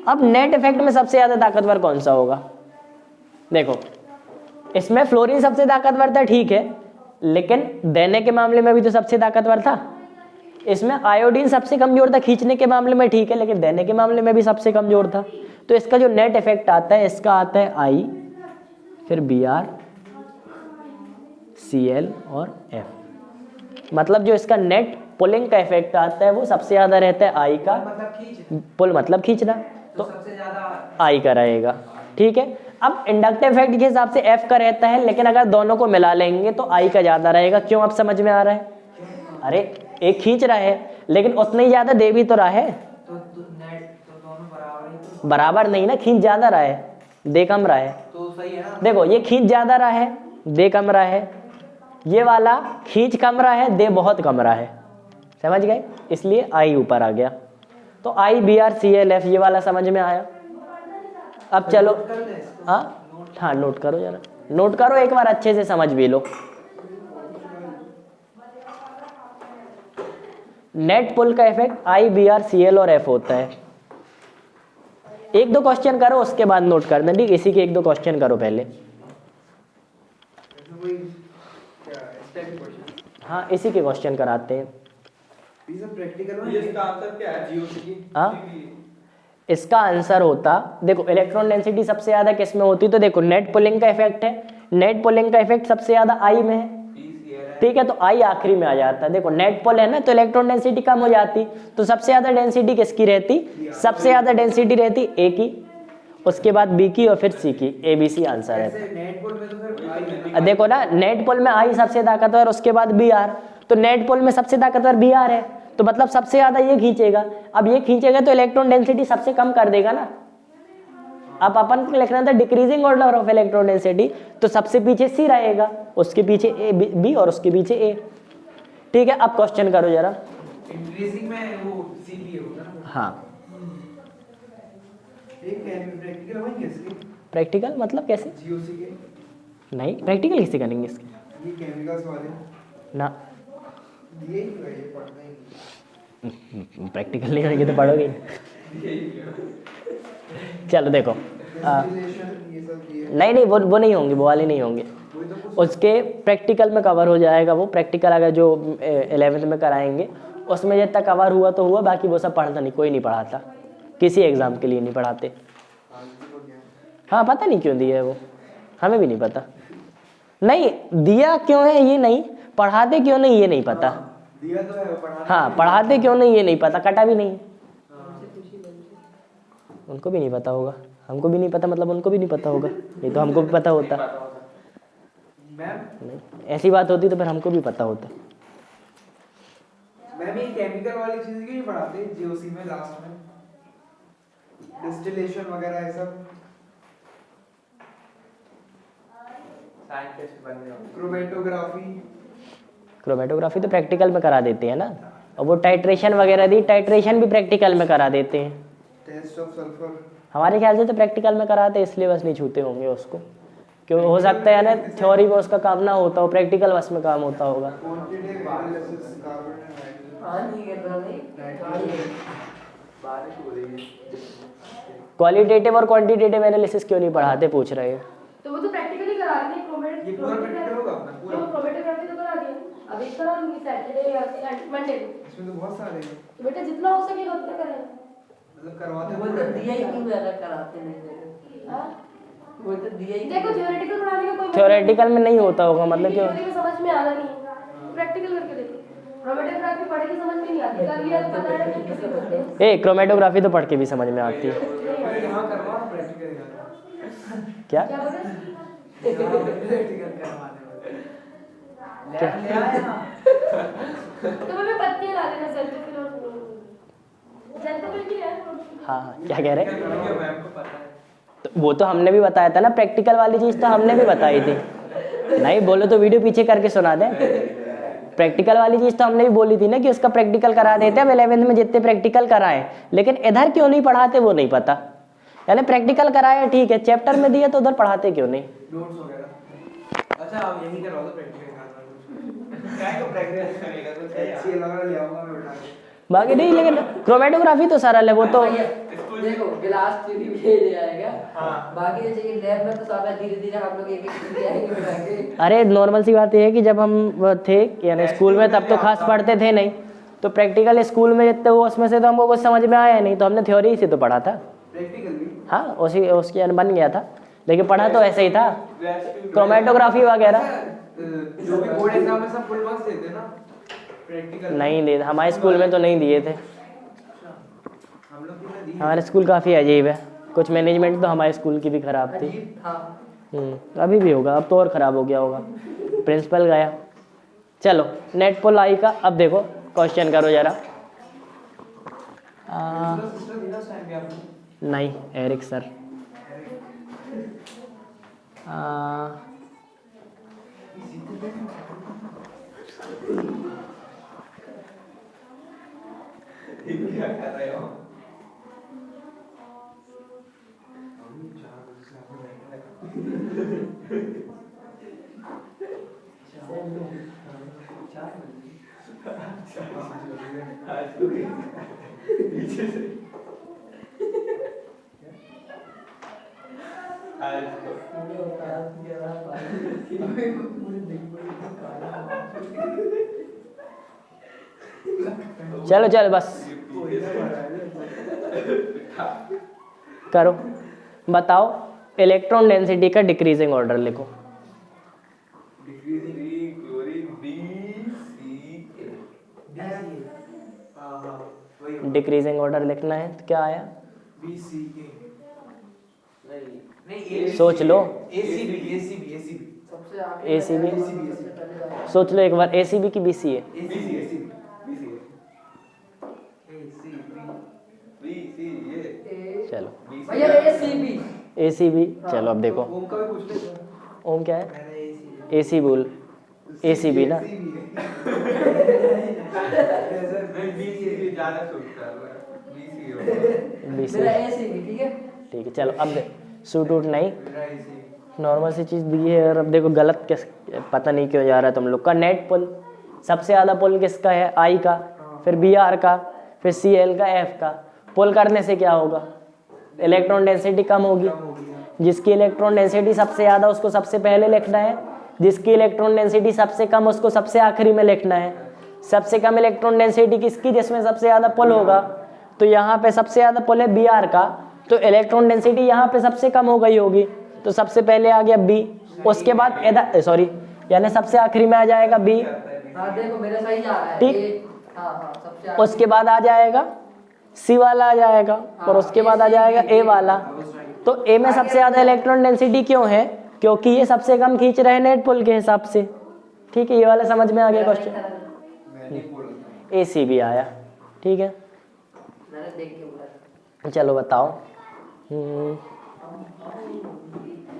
अब नेट इफेक्ट में सबसे ज़्यादा ताकतवर कौन सा होगा, देखो इसमें फ्लोरीन सबसे ताकतवर था, ठीक है, लेकिन देने के मामले में भी तो सबसे ताकतवर था। इसमें आयोडीन सबसे कमजोर था खींचने के मामले में, ठीक है, लेकिन देने के मामले में भी सबसे कमजोर था। तो इसका जो नेट इफेक्ट आता है, इसका आता है I, फिर Br, Cl और F। मतलब जो इसका नेट पुलिंग का इफेक्ट आता है वो सबसे ज्यादा रहता है I का, मतलब खींच, पुल मतलब खींचना, तो सबसे ज्यादा I का रहेगा। ठीक है, अब इंडक्टिव इफेक्ट के हिसाब से F का रहता है, लेकिन अगर दोनों को मिला लेंगे तो I का ज्यादा रहेगा। क्यों, अब समझ में आ रहा है, अरे एक खींच रहा है लेकिन उतना ही ज्यादा दे भी तो रहा है, तो नेट तो दोनों बराबर ही, तो बराबर नहीं ना, खींच ज्यादा रहा है दे कम रहा है। तो सही है ना। देखो देखो ये खींच ज्यादा रहा है दे कम रहा है, ये वाला खींच कम रहा है दे बहुत कम रहा है, समझ गए, इसलिए I ऊपर आ गया। तो I Br Cl F ये वाला समझ में आया। अब चलो कर ले इसको। हाँ नोट करो जरा, नोट करो एक बार अच्छे से समझ भी लो। नेट पुल का इफेक्ट I Br Cl और F होता है। एक दो क्वेश्चन करो उसके बाद नोट कर दें, ठीक, इसी के एक दो क्वेश्चन करो पहले। कोई क्या स्टेप क्वेश्चन, हाँ इसी के क्वेश्चन कराते हैं। ये सब प्रैक्टिकल ये है। इसका आंसर क्या है, जीओसी की? हाँ इसका आंसर होता, देखो इलेक्ट्रॉन डेंसिटी सबसे ज्यादा किस में होती, तो देखो नेट पुलिंग का इफेक्ट है, नेट पुलिंग का इफेक्ट सबसे ज्यादा I में है, ठीक है, तो I आखिरी में आ जाता है। देखो नेट पुल है ना, तो इलेक्ट्रॉन डेंसिटी कम हो जाती, तो सबसे ज्यादा डेंसिटी किसकी रहती, सबसे ज्यादा डेंसिटी रहती A की, उसके बाद B की और फिर C की, ABC आंसर है। ऐसे नेट बोल में तो फिर देखो ना नेट पुल में I सबसे ताकतवर, उसके बाद Br, तो नेट पुल में सबसे ताकतवर Br है, तो मतलब सबसे ज्यादा ये खींचेगा। अब ये खींचेगा तो इलेक्ट्रॉन डेंसिटी सबसे कम कर देगा ना। अब अपन को लिखना था decreasing order of electron density, तो सबसे पीछे C रहेगा, उसके पीछे B और उसके पीछे A। ठीक है, अब क्वेश्चन करो जरा। इंक्रीजिंग में वो सीपी होगा ना। हाँ एक प्रैक्टिकल होंगे इसके, प्रैक्टिकल मतलब कैसे, जीओसी के, नहीं प्रैक्टिकल किसे करेंगे इसके, ये केमिकल्स वाले ना ये तो ये पढ़ना ही प्रैक्टिकल नहीं होंगे तो पढ़ोगे। चलो देखो डिस्टिलेशन ये सब ये नहीं वो नहीं होंगे, वो वाले नहीं होंगे, वही तो कुछ उसके प्रैक्टिकल में कवर हो जाएगा वो। प्रैक्टिकल अगर जो 11th में कराएंगे उसमें जितना कवर हुआ तो हुआ, बाकी वो सब पढ़ता नहीं, कोई नहीं पढ़ाता, किसी एग्जाम के लिए नहीं पढ़ाते। हाँ पता नहीं क्यों दिया है वो, हमें भी नहीं पता। नहीं दिया क्यों है ये नहीं, पढ़ाते क्यों नहीं ये नहीं पता। दिया तो है, पढ़ा हाँ पढ़ाते क्यों नहीं ये नहीं पता, कटा भी नहीं। उनको भी नहीं पता होगा, हमको भी नहीं पता, मतलब उनको भी नहीं पता होगा, ये तो हमको भी पता होता। मैम नहीं ऐसी बात होती तो फिर हमको भी पता होता। मैम ये केमिकल वाली चीजें क्यों नहीं पढ़ाते जीओसी में लास्ट में, डिस्टिलेशन वगैरह ये सब, साइंटिस्ट बनने वाले। क्रोमेटोग्राफी। क्रोमेटोग्राफी तो प्रैक्टिकल में करा देते हैं ना, और वो टाइट्रेशन वगैरह दी, टाइट्रेशन भी प्रैक्टिकल में करा देते हैं। Test of sulphur. हमारे ख्याल से तो प्रैक्टिकल में कराते इसलिए बस नहीं छूते होंगे उसको, क्यों हो सकता है ना थ्योरी में उसका काम ना होता हो, प्रैक्टिकल बस में काम होता होगा। Quantitative analysis, carbon and hydrogen. हाँ नहीं कर रहा नहीं। बारिश हो रही है। क्वालिटेटिव और क्वांटिटेटिव एनालिसिस क्यों नहीं पढ़ाते पूछ रहे हैं। तो वो तो प्रैक्टिकली करा रहे हैं। ये पूरा practical होगा अपना, पूरा? क्रोमेटोग्राफी तो करा दिया, अब एक करा दूंगी सैटरडे या मंडे को। इसमें तो बहुत सारे हैं, तो बेटा जितना हो सके उतना करें। मतलब करवाते वो तो दिया ही क्यों अलग कराते नहीं। हाँ? वो तो दिया ही देखो थ्योरेटिकल पढ़ाने का कोई थ्योरेटिकल में नहीं होता होगा, मतलब क्यों। थ्योरी में समझ में आना नहीं है, प्रैक्टिकल करके देखो। क्रोमेटोग्राफी पढ़ के समझ में नहीं आती, कर लिया पता है कि किसी को दे। ए क्रोमेटोग्राफी तो पढ़ के भी समझ में आती है। यहाँ करवा प्रैक्टिकल क्या क्या बोले? प्रैक्टिकल करवाने वाले क्या? ले आए ना। तो मैं पत्तियां ला देना सेल्फी और सेल्फी की है। हाँ क्या कह रहे हैं। मैम को पता है। तो वो तो हमने भी बताया था ना, प्रैक्टिकल वाली चीज़ तो हमने भी बताई थी। नहीं बोलो तो वीडियो पीछे करके सुना दें। प्रैक्टिकल वाली चीज़ तो हमने भी बोली थी ना कि उसका प्रैक्टिकल करा देते हैं 11वीं में जितने प्रैक्टिकल कराए, लेकिन इधर क्यों नहीं पढ़ाते वो नहीं पता। यानी प्रैक्टिकल कराया ठीक है, चैप्टर में दिया तो उधर पढ़ाते क्यों नहीं। नोट्स वगैरह। अच्छा आप यही करवा दो प्रैक्टिकल करना कुछ। क्या को प्रैक्टिस करेगा तो सही है। HCl वगैरह ले आऊंगा मैं बैठा के। बाकी नहीं, लेकिन क्रोमेटोग्राफी तो सरल है वो तो। देखो गिलास चीनी भेज जाएगा। हाँ। बाकी जैसे कि लैब में तो सारा धीरे धीरे हम लोग एक एक चीज आएंगे बना के। अरे नॉर्मल सी बात यह है कि जब हम वो थे यानी स्कूल में तब तो खास पढ़ते थे नहीं, तो प्रैक्टिकल स्कूल में जितने हुआ उसमें से तो हमको कुछ समझ में आया नहीं, तो हमने थ्योरी से तो पढ़ा था। प्रैक्टिकल भी हाँ उसी उसकी बन गया था, लेकिन पढ़ा तो ऐसे ही था क्रोमेटोग्राफी वगैरह। जो भी बोर्ड एग्जाम में सब फुल मार्क्स देते हैं ना प्रैक्टिकल। नहीं दिए हमारे स्कूल में तो नहीं दिए थे। हम लोग कितने दिए। हमारे स्कूल काफ़ी अजीब है, कुछ मैनेजमेंट तो हमारे स्कूल की भी ख़राब थी। अजीब था। अभी भी होगा, अब तो और ख़राब हो गया होगा। प्रिंसिपल गया। चलो नेट पोल आई का, अब देखो क्वेश्चन करो ज़रा। सिस्टर थी ना उस टाइम पे आपने। नहीं एरिक सर। क्या कर रहे हो? पीछे से चलो चलो बस करो। बताओ इलेक्ट्रॉन डेंसिटी का डिक्रीजिंग ऑर्डर लिखो। डिक्रीजिंग ऑर्डर लिखना है तो क्या आया। BCA सोच लो। ACB सबसे आगे ACB सोच लो एक बार, ACB की BCA। चलो भैया एसीबी ACB। चलो अब देखो ओम का भी पूछ ले। ओम क्या है। मैंने AC बोल। ACB ना। ज्यादा सूट कर रहा है। BC मेरा एसीबी ठीक है। ठीक है चलो अब सूट वूट नहीं, नॉर्मल सी चीज़ दी है। और अब देखो गलत किस, पता नहीं क्यों जा रहा है तुम लोग का। नेट पुल सबसे ज़्यादा पुल किसका है, I का, फिर BR का, फिर CL का, F का। पुल करने से क्या होगा, इलेक्ट्रॉन डेंसिटी कम होगी। जिसकी इलेक्ट्रॉन डेंसिटी सबसे ज़्यादा उसको सबसे पहले लिखना है, जिसकी इलेक्ट्रॉन डेंसिटी सबसे कम उसको सबसे आखिरी में लिखना है। सबसे कम इलेक्ट्रॉन डेंसिटी किसकी, जिसमें सबसे ज़्यादा पुल होगा। तो यहाँ पे सबसे ज़्यादा पुल है BR का, तो इलेक्ट्रॉन डेंसिटी यहाँ पे सबसे कम हो गई होगी। तो सबसे पहले आ गया बी, उसके बाद सॉरी यानी सबसे आखिरी में आ जाएगा बी, हाँ देखो मेरा सही आ रहा है। ठीक। हाँ हाँ सबसे उसके बाद आ जाएगा सी वाला आ जाएगा, और उसके बाद आ जाएगा ए वाला। तो ए में सबसे ज़्यादा इलेक्ट्रॉन डेंसिटी क्यों है? क्योंकि ये सबसे कम खींच रहे हैं नेट पुल के हिसाब से। ठीक है, ये वाला समझ में आ गया क्वेश्चन। ए सी भी आया, ठीक है। मैंने देख के बोला। चलो बताओ।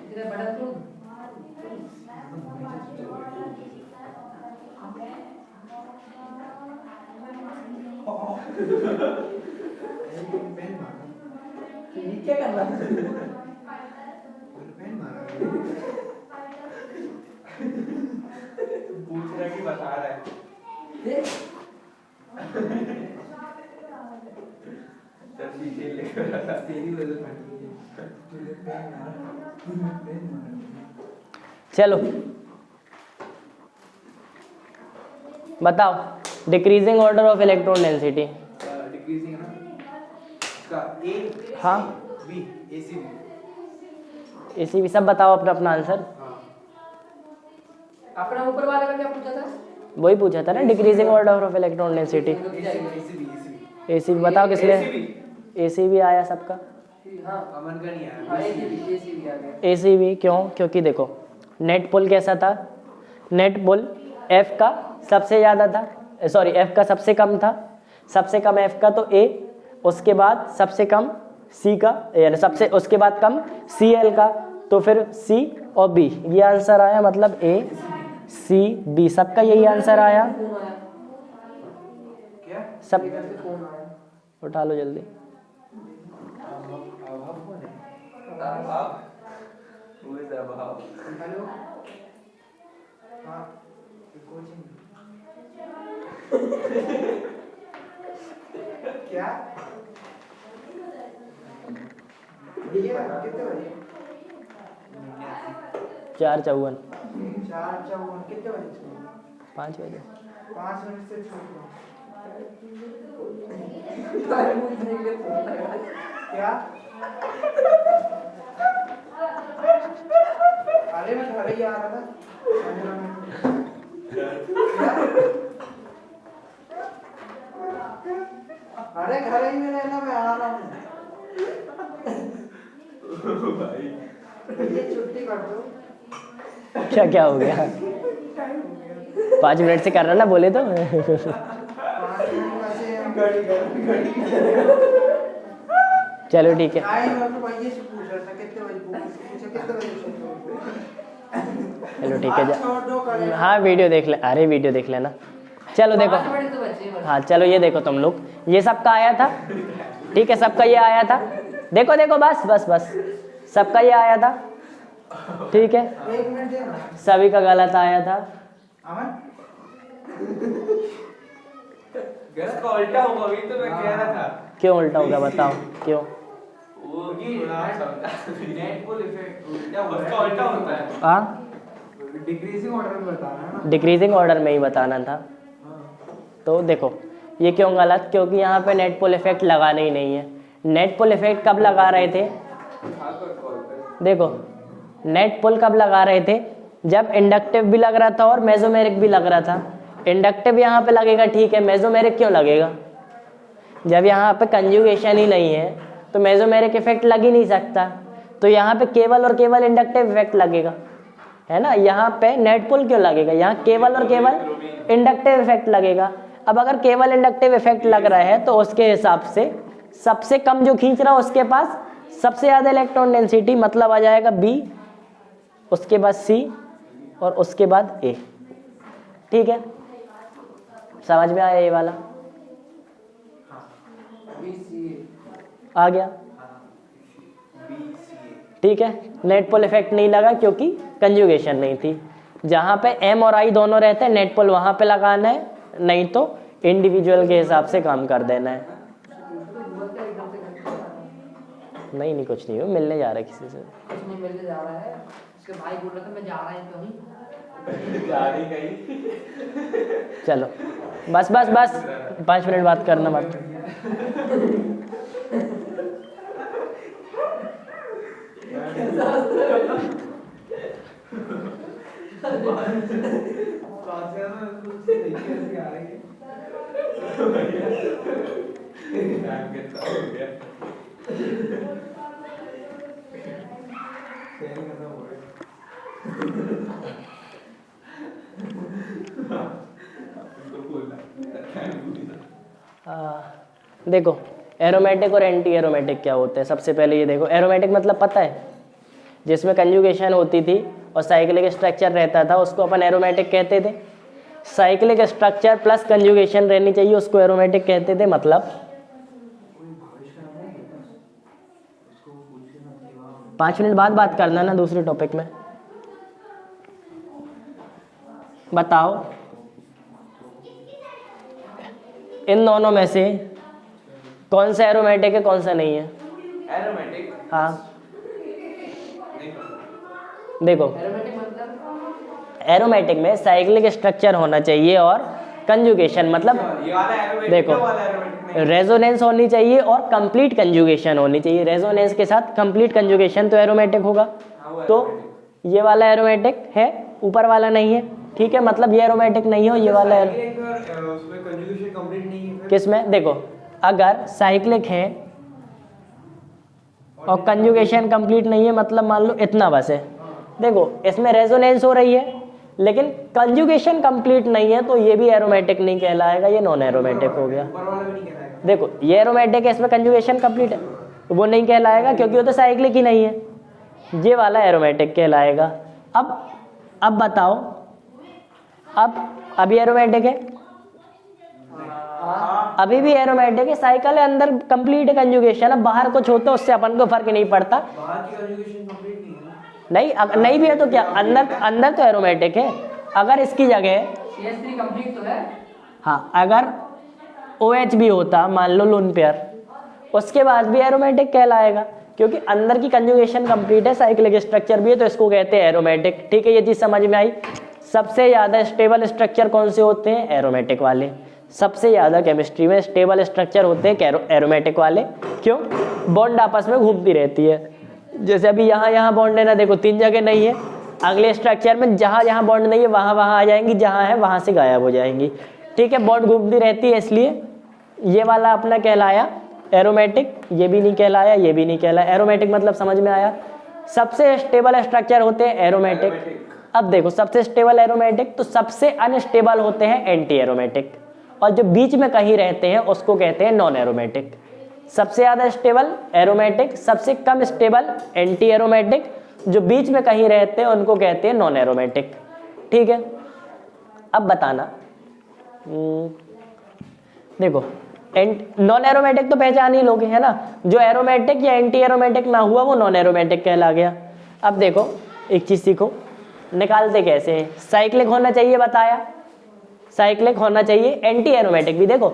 तेरा बड़ा तू नीचे कर रहा पूछ रहा कि बता रहा है। चल शीशे लेकर आता। तेरी वजह से चलो बताओ decreasing order of electron density. Decreasing है ना इसका ए हाँ बी ए सी बी। इसी भी सब बताओ अपना अपना आंसर। हाँ अपना ऊपर वाले का क्या पूछा था? वही पूछा था ना, decreasing order of electron density. A C B A C B. AC बताओ किसने? एसी भी आया सबका। हाँ अमन का नहीं आया। हाँ एसी भी आ गया। एसी भी क्यों? क्योंकि देखो नेट पुल कैसा था, नेट पुल एफ का सबसे ज़्यादा था, सॉरी एफ का सबसे कम था, सबसे कम एफ का तो ए, उसके बाद सबसे कम सी का, यानी सबसे उसके बाद कम सी एल का, तो फिर सी और बी, ये आंसर आया। मतलब ए सी बी सबका यही आंसर आया। क्या सब फोन आया। उठा लो जल्दी। अभाव कौन है? Who is above? हेलो हाँ कोचिंग क्या ये कितने बजे? 4:54 4:54 कितने बजे स्कूल? 5 बजे। 5 मिनट से छूट क्या? अरे मैं घर ही आ रहा था। अरे घर ही में रहना, मैं आ रहा हूँ। ये छुट्टी कर दो। क्या हो गया? 5 मिनट से कर रहा ना, बोले तो। 5 मिनट वैसे हम चलो ठीक है। आई मैं तो भाई से पूछ रहा था कितने बजे पूछा कितने बजे सोते? चलो ठीक है छोड़ दो करें। हाँ वीडियो देख ले, अरे वीडियो देख लेना। चलो देखो, 5 मिनट तो बचे हैं बस। हाँ चलो ये देखो तुम लोग, ये सबका आया था, ठीक है, सबका ये आया था। देखो देखो बस बस बस, सबका ये आया था, ठीक है। 1 मिनट देना सभी का गलत आया था। अमन। गलत का उल्टा होगा, अभी तो मैं कह रहा था। क्यों उल्टा होगा बताओ क्यों? वो थोड़ा नेट पुल इफेक्ट उल्टा उसका उल्टा होता है। हाँ डिक्रीजिंग ऑर्डर में बताना है ना। डिक्रीजिंग ऑर्डर में ही बताना था। तो देखो ये क्यों गलत? क्योंकि यहाँ पे नेट पुल इफेक्ट लगाना ही नहीं है। नेट पुल इफेक्ट कब लगा रहे थे? देखो नेट पुल कब लगा रहे थे? जब इंडक्टिव भी लग रहा था और मेसोमेरिक भी लग रहा था। इंडक्टिव यहाँ पे लगेगा, ठीक है, मेसोमेरिक क्यों लगेगा? जब यहाँ पे कंजुगेशन ही नहीं है तो मेसोमेरिक इफेक्ट लग ही नहीं सकता। तो यहाँ पे केवल और केवल इंडक्टिव इफेक्ट लगेगा, है ना। यहाँ पे नेट पुल क्यों लगेगा? यहाँ केवल और केवल इंडक्टिव इफेक्ट लगेगा। अब अगर केवल इंडक्टिव इफेक्ट लग रहा है तो उसके हिसाब से सबसे कम जो खींच रहा है उसके पास सबसे ज़्यादा इलेक्ट्रॉन डेंसिटी, मतलब आ जाएगा बी, उसके बाद सी और उसके बाद ए। ठीक है, समझ में आया ये वाला? आ गया, ठीक है। नेट पुल इफेक्ट नहीं लगा क्योंकि कंजुगेशन नहीं थी। जहाँ पे एम और आई दोनों रहते हैं नेट पुल वहाँ पे लगाना है, नहीं तो इंडिविजुअल के हिसाब से काम कर देना है। नहीं कुछ नहीं हो, मिलने जा रहा है किसी से। कुछ नहीं मिलने जा रहा है, उसके भाई बोल रहा था मैं जा रहा हूँ कहीं। जा रही कहीं। चलो बस बस बस 5 मिनट बात करना मत। कांसे में कुछ देखिए ऐसे आ रही है टाइम कितना हो गया? सेल खत्म हो गया उनको बोलना टाइम पूरी देखो एरोमेटिक और एंटी एरोमेटिक क्या होते हैं। सबसे पहले ये देखो, एरोमेटिक मतलब पता है, जिसमें कंजुगेशन होती थी और साइक्लिक स्ट्रक्चर रहता था उसको अपन एरोमेटिक कहते थे। साइक्लिक स्ट्रक्चर प्लस कंजुगेशन रहनी चाहिए उसको एरोमेटिक कहते थे। मतलब कोई भविष्य का नाम है क्या? उसको पूछे ना कि वहाँ 5 मिनट बाद बात करना ना दूसरे टॉपिक में। बताओ इन दोनों में से कौन सा एरोमेटिक है कौन सा नहीं है। एरोमेटिक हाँ नहीं पता। देखो एरोमेटिक मतलब एरोमेटिक में साइक्लिक स्ट्रक्चर होना चाहिए और कंजुगेशन मतलब ये वाला एरोमेटिक देखो है, वाला एरोमेटिक नहीं। रेजोनेंस होनी चाहिए और कंप्लीट कंजुगेशन होनी चाहिए। रेजोनेंस के साथ कंप्लीट कंजुगेशन तो एरोमेटिक होगा। हाँ, वो तो एरोमेटिक। ये वाला एरोमेटिक है, ऊपर वाला नहीं है। ठीक है, मतलब ये एरोमेटिक नहीं हो, ये वाला साइक्लिक और उसमें कंजुगेशन कंप्लीट नहीं है फिर? किसमें देखो, अगर साइक्लिक है और कंजुगेशन कंप्लीट नहीं है, मतलब मान लो इतना बस है। देखो इसमें रेजोनेंस हो रही है लेकिन कंजुगेशन कंप्लीट नहीं है, तो ये भी एरोमेटिक नहीं कहलाएगा, ये नॉन एरोमेटिक हो गया। ऊपर वाला भी नहीं कहलाएगा। देखो ये एरोमेटिक है, इसमें कंजुगेशन कंप्लीट है, वो नहीं कहलाएगा क्योंकि वो तो साइक्लिक ही नहीं है। ये वाला एरोमेटिक कहलाएगा। अब बताओ, अब ये एरोमेटिक है, अभी भी एरोमेटिक है। साइकिल है, अंदर कंप्लीट है कंजुगेशन। अब बाहर कुछ होता है उससे अपन को फर्क नहीं पड़ता। बाहर की कंजुगेशन कंप्लीट नहीं है ना? नहीं भी है तो क्या, अंदर तो एरोमेटिक है। अगर इसकी जगह CH3 कंप्लीट तो है। हाँ, अगर OH भी होता, मान लो लोन पेयर, उसके बाद भी एरोमेटिक कहलाएगा क्योंकि अंदर की कंजुगेशन कंप्लीट है, साइक्लिक स्ट्रक्चर भी है, तो इसको कहते हैं एरोमेटिक। ठीक है, ये चीज़ समझ में आई। सबसे ज़्यादा स्टेबल स्ट्रक्चर कौन से होते हैं? एरोमेटिक वाले। सबसे ज़्यादा केमिस्ट्री में स्टेबल स्ट्रक्चर होते हैं एरोमेटिक वाले। क्यों? बॉन्ड आपस में घूमती रहती है। जैसे अभी यहाँ बॉन्ड है ना, देखो 3 जगह नहीं है। अगले स्ट्रक्चर में जहाँ बॉन्ड नहीं है वहाँ आ जाएंगी, जहाँ है वहाँ से गायब हो जाएंगी। ठीक है, बॉन्ड घूमती रहती है, इसलिए ये वाला अपना कहलाया एरोमेटिक। ये भी नहीं कहलाया, ये भी नहीं कहलाया। एरोमेटिक मतलब समझ में आया। सबसे स्टेबल स्ट्रक्चर होते हैं एरोमेटिक। अब देखो सबसे स्टेबल एरोमेटिक, तो सबसे अनस्टेबल होते हैं एंटी एरोमेटिक, और जो बीच में कहीं रहते हैं उसको कहते हैं नॉन एरोमेटिक। सबसे ज़्यादा स्टेबल एरोमेटिक, सबसे कम स्टेबल एंटी एरोमेटिक, जो बीच में कहीं रहते हैं उनको कहते हैं नॉन एरोमेटिक। ठीक है, अब बताना। देखो नॉन एरोमेटिक तो पहचान ही लोगे, है ना। जो एरोमेटिक या एंटी एरोमेटिक ना हुआ वो नॉन एरोमेटिक कहला गया। अब देखो एक चीज़ सीखो, निकालते कैसे हैं। साइक्लिक होना चाहिए, बताया साइक्लिक होना चाहिए। एंटी एरोमेटिक भी, देखो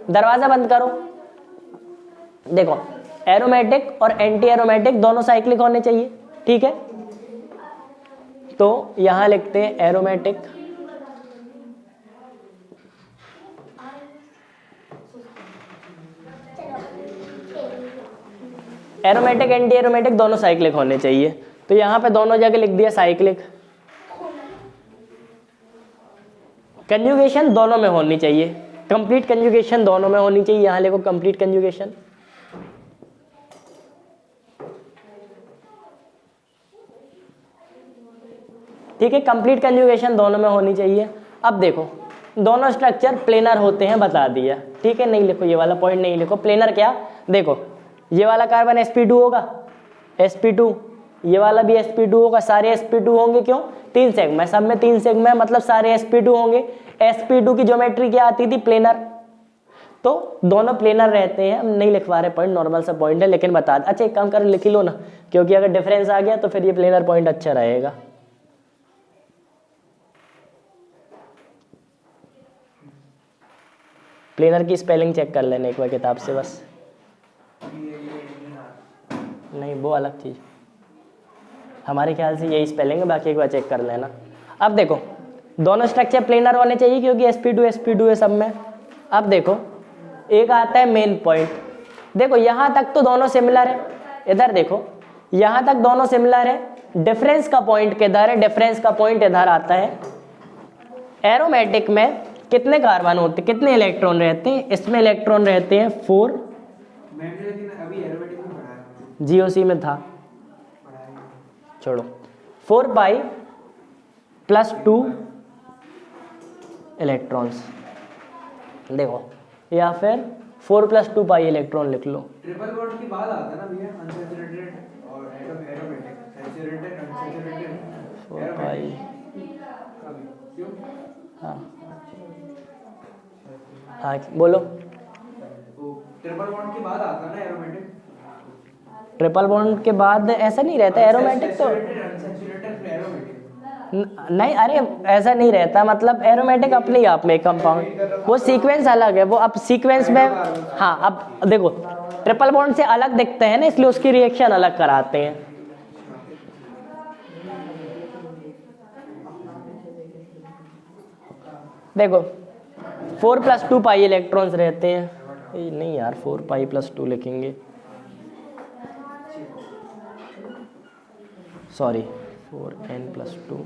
दरवाज़ा बंद करो, देखो एरोमेटिक और एंटी एरोमेटिक दोनों साइक्लिक होने चाहिए। ठीक है, तो यहाँ लिखते हैं एरोमेटिक एंटी एरोमेटिक दोनों साइक्लिक होने चाहिए। तो यहाँ पे दोनों जगह लिख दिया साइक्लिक। कंजुगेशन दोनों में होनी चाहिए, कंप्लीट कंजुगेशन दोनों में होनी चाहिए। यहाँ लिखो कंप्लीट कंजुगेशन। ठीक है, कंप्लीट कंजुगेशन दोनों में होनी चाहिए। अब देखो दोनों स्ट्रक्चर प्लेनर होते हैं, बता दिया। ठीक है, नहीं लिखो ये वाला पॉइंट, नहीं लिखो। प्लेनर क्या, देखो ये वाला कार्बन sp2 होगा, sp2, ये वाला भी sp2 होगा, सारे sp2 होंगे। क्यों? 3 सेगमेंट, सब में 3 सेगमेंट, मतलब सारे sp2 होंगे। sp2 की ज्योमेट्री क्या आती थी? प्लेनर। तो दोनों प्लेनर रहते हैं। हम नहीं लिखवा रहे पॉइंट, नॉर्मल सा पॉइंट है, लेकिन बता दे। अच्छा एक काम कर, लिख ही लो ना, क्योंकि अगर डिफरेंस आ गया तो फिर ये प्लेनर पॉइंट अच्छा रहेगा। प्लेनर की स्पेलिंग चेक कर लेना एक बार किताब से बस। नहीं, वो अलग चीज़, हमारे ख्याल से यही स्पेलिंग है, बाकी एक बार चेक कर लेना। अब देखो दोनों स्ट्रक्चर प्लेनर होने चाहिए क्योंकि sp2 है सब में। अब देखो एक आता है मेन पॉइंट। देखो यहाँ तक तो दोनों सिमिलर है, इधर देखो यहाँ तक दोनों सिमिलर है। डिफरेंस का पॉइंट किधर है? डिफरेंस का पॉइंट इधर आता है। एरोमेटिक में कितने कार्बन होते, कितने इलेक्ट्रॉन रहते हैं? इसमें इलेक्ट्रॉन रहते हैं 4। मैंने लेकिन अभी एरोमेटिक में पढ़ा है। जीओसी में था, छोड़ो। 4 पाई प्लस 2 इलेक्ट्रॉन्स, देखो, या फिर 4 प्लस 2 पाई इलेक्ट्रॉन लिख लो। ट्रिपल बॉन्ड की बात आता है ना भैया, अनसैचुरेटेड और एरोमेटिक, सैचुरेटेड अनसैचुरेटेड 4 पाई, क्यों? हाँ हाँ बोलो। वो ट्रिपल बॉन्ड की बात आता है ना एरोमेटिक। ट्रिपल बॉन्ड के बाद ऐसा नहीं रहता एरोमेटिक तो अनसैचुरेटेड एरोमेटिक। नहीं, अरे ऐसा नहीं रहता, मतलब एरोमेटिक अपने ही आप में कंपाउंड, वो सीक्वेंस अलग है, वो अब सीक्वेंस में, हाँ अब देखो ट्रिपल बॉन्ड से अलग दिखते हैं ना, इसलिए उसकी रिएक्शन अलग कराते हैं। देखो 4 प्लस 2 पाई इलेक्ट्रॉन्स रहते हैं, नहीं यार 4 पाई प्लस 2 लिखेंगे, सॉरी 4n प्लस 2।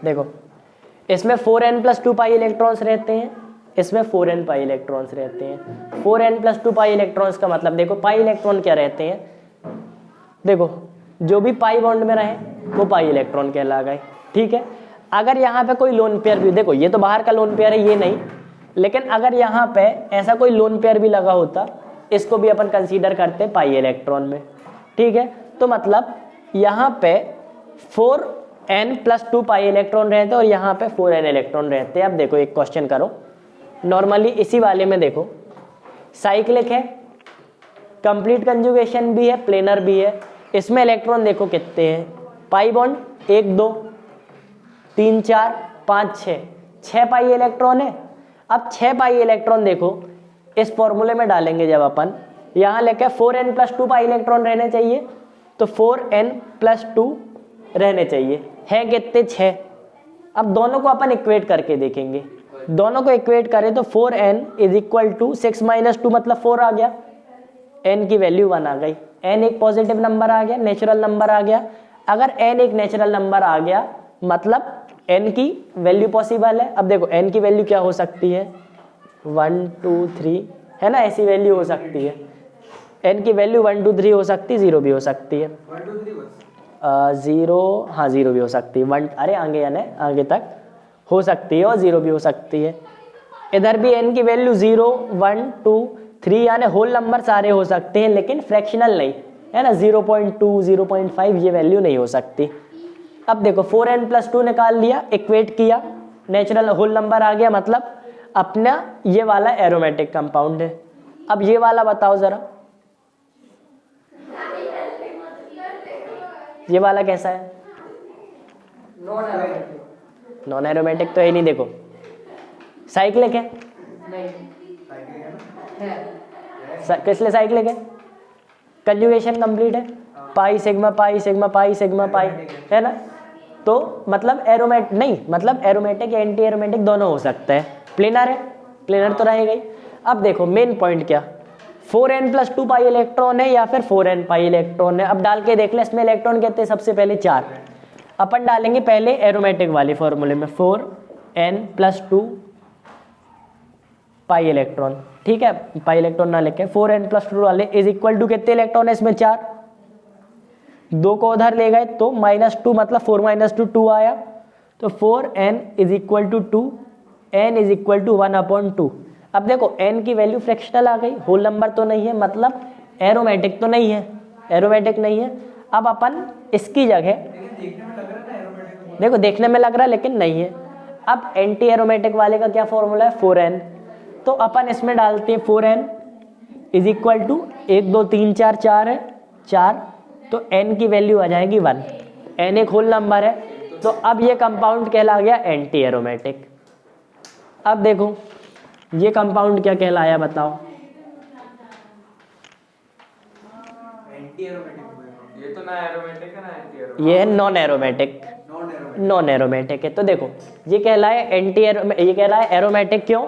देखो इसमें 4n प्लस 2 पाई इलेक्ट्रॉन्स रहते हैं, इसमें 4n पाई इलेक्ट्रॉन्स रहते हैं। 4n प्लस 2 पाई इलेक्ट्रॉन्स का मतलब देखो पाई इलेक्ट्रॉन क्या रहते हैं, देखो जो भी पाई बॉन्ड में रहे वो पाई इलेक्ट्रॉन कहला गए, ठीक है। अगर यहाँ पे कोई लोन पेयर भी, देखो ये तो बाहर का लोन पेयर है, ये नहीं, लेकिन अगर यहाँ पे ऐसा कोई लोन पेयर भी लगा होता, इसको भी अपन कंसीडर करते हैं पाई इलेक्ट्रॉन में, ठीक है। तो मतलब यहाँ पे 4n प्लस 2 पाई इलेक्ट्रॉन रहते हैं और यहाँ पे 4n इलेक्ट्रॉन रहते हैं। अब देखो एक क्वेश्चन करो, नॉर्मली इसी वाले में देखो साइक्लिक है, कंप्लीट कंजुगेशन भी है, प्लेनर भी है, इसमें इलेक्ट्रॉन देखो कितने हैं, पाई बॉन्ड 1 2 3 4 5 6 पाई इलेक्ट्रॉन है। अब 6 पाई इलेक्ट्रॉन देखो इस फॉर्मूले में डालेंगे जब अपन, यहाँ लेके 4n प्लस 2 पाई इलेक्ट्रॉन रहने चाहिए, तो 4n प्लस 2 रहने चाहिए, है कितने 6। अब दोनों को अपन इक्वेट करके देखेंगे, दोनों को इक्वेट करें तो 4n is equal to 6 minus 2 मतलब 4 आ गया, n की वैल्यू 1 आ गई, n एक पॉजिटिव नंबर आ गया, नेचुरल नंबर आ गया। अगर n एक नेचुरल नंबर आ गया मतलब n की वैल्यू पॉसिबल है। अब देखो n की वैल्यू क्या हो सकती है, 1 2 3 है ना, ऐसी वैल्यू हो सकती है, n की वैल्यू 1 2 3 हो सकती है, 0 भी हो सकती है, 1 2 3 बस 0, हाँ 0 भी हो सकती है, 1 अरे आगे यानी आगे तक हो सकती है और 0 भी हो सकती है। इधर भी n की वैल्यू 0 1 2 3 यानी होल नंबर सारे हो सकते हैं, लेकिन फ्रैक्शनल नहीं है ना, 0.2 0.5 ये वैल्यू नहीं हो सकती। अब देखो 4n प्लस 2 निकाल लिया, इक्वेट किया, नेचुरल होल नंबर आ गया, मतलब अपना ये वाला एरोमेटिक कंपाउंड है। अब ये वाला बताओ जरा, ये वाला कैसा है, नॉन एरोमेटिक नॉन एरोमेटिक तो है नहीं, देखो साइक्लिक है, नहीं है, किस लिए साइक्लिक है, कंजुगेशन कंप्लीट है, pi sigma pi sigma pi sigma pi है ना, तो मतलब एरोमेटिक नहीं, मतलब एरोमेटिक या एंटी एरोमेटिक दोनों हो सकता है। प्लेनर है, प्लेनर तो रहेगा ही। अब देखो मेन पॉइंट क्या, 4n प्लस 2 पाई इलेक्ट्रॉन है या फिर 4n पाई इलेक्ट्रॉन है। अब डाल के देख ले, इसमें इलेक्ट्रॉन कहते हैं सबसे पहले 4, अपन डालेंगे पहले एरोमेटिक वाले फॉर्मूले में 4n प्लस 2 पाई इलेक्ट्रॉन, ठीक है, पाई इलेक्ट्रॉन ना लिखे, 4n प्लस 2 वाले इज इक्वल टू कितने इलेक्ट्रॉन है इसमें 4, 2 को उधर ले गए तो -2 मतलब 4 - 2 2 आया, तो 4n is equal to 2, n is equal to 1/2। अब देखो n की वैल्यू फ्रैक्शनल आ गई, होल नंबर तो नहीं है, मतलब एरोमेटिक तो नहीं है, एरोमेटिक नहीं है। अब अपन इसकी जगह, देखो देखने में लग रहा है लेकिन नहीं है। अब एंटी एरोमेटिक वाले का क्या फॉर्मूला है, 4n, तो अपन इसमें डालते हैं 4n इज इक्वल टू 1 2 3 4 4 है 4, तो n की वैल्यू आ जाएगी 1, n एक होल नंबर है, तो अब ये कंपाउंड कहला गया एंटी एरोमेटिक। अब देखो ये कंपाउंड क्या कहलाया बताओ, एंटी एरोमेटिक, ये तो ना एरोमेटिक है ना एंटी एरोमेटिक, ये है non aromatic, non aromatic, non aromatic है। तो देखो ये कहलाए एंटी ये कहलाए एरोमेटिक, क्यों,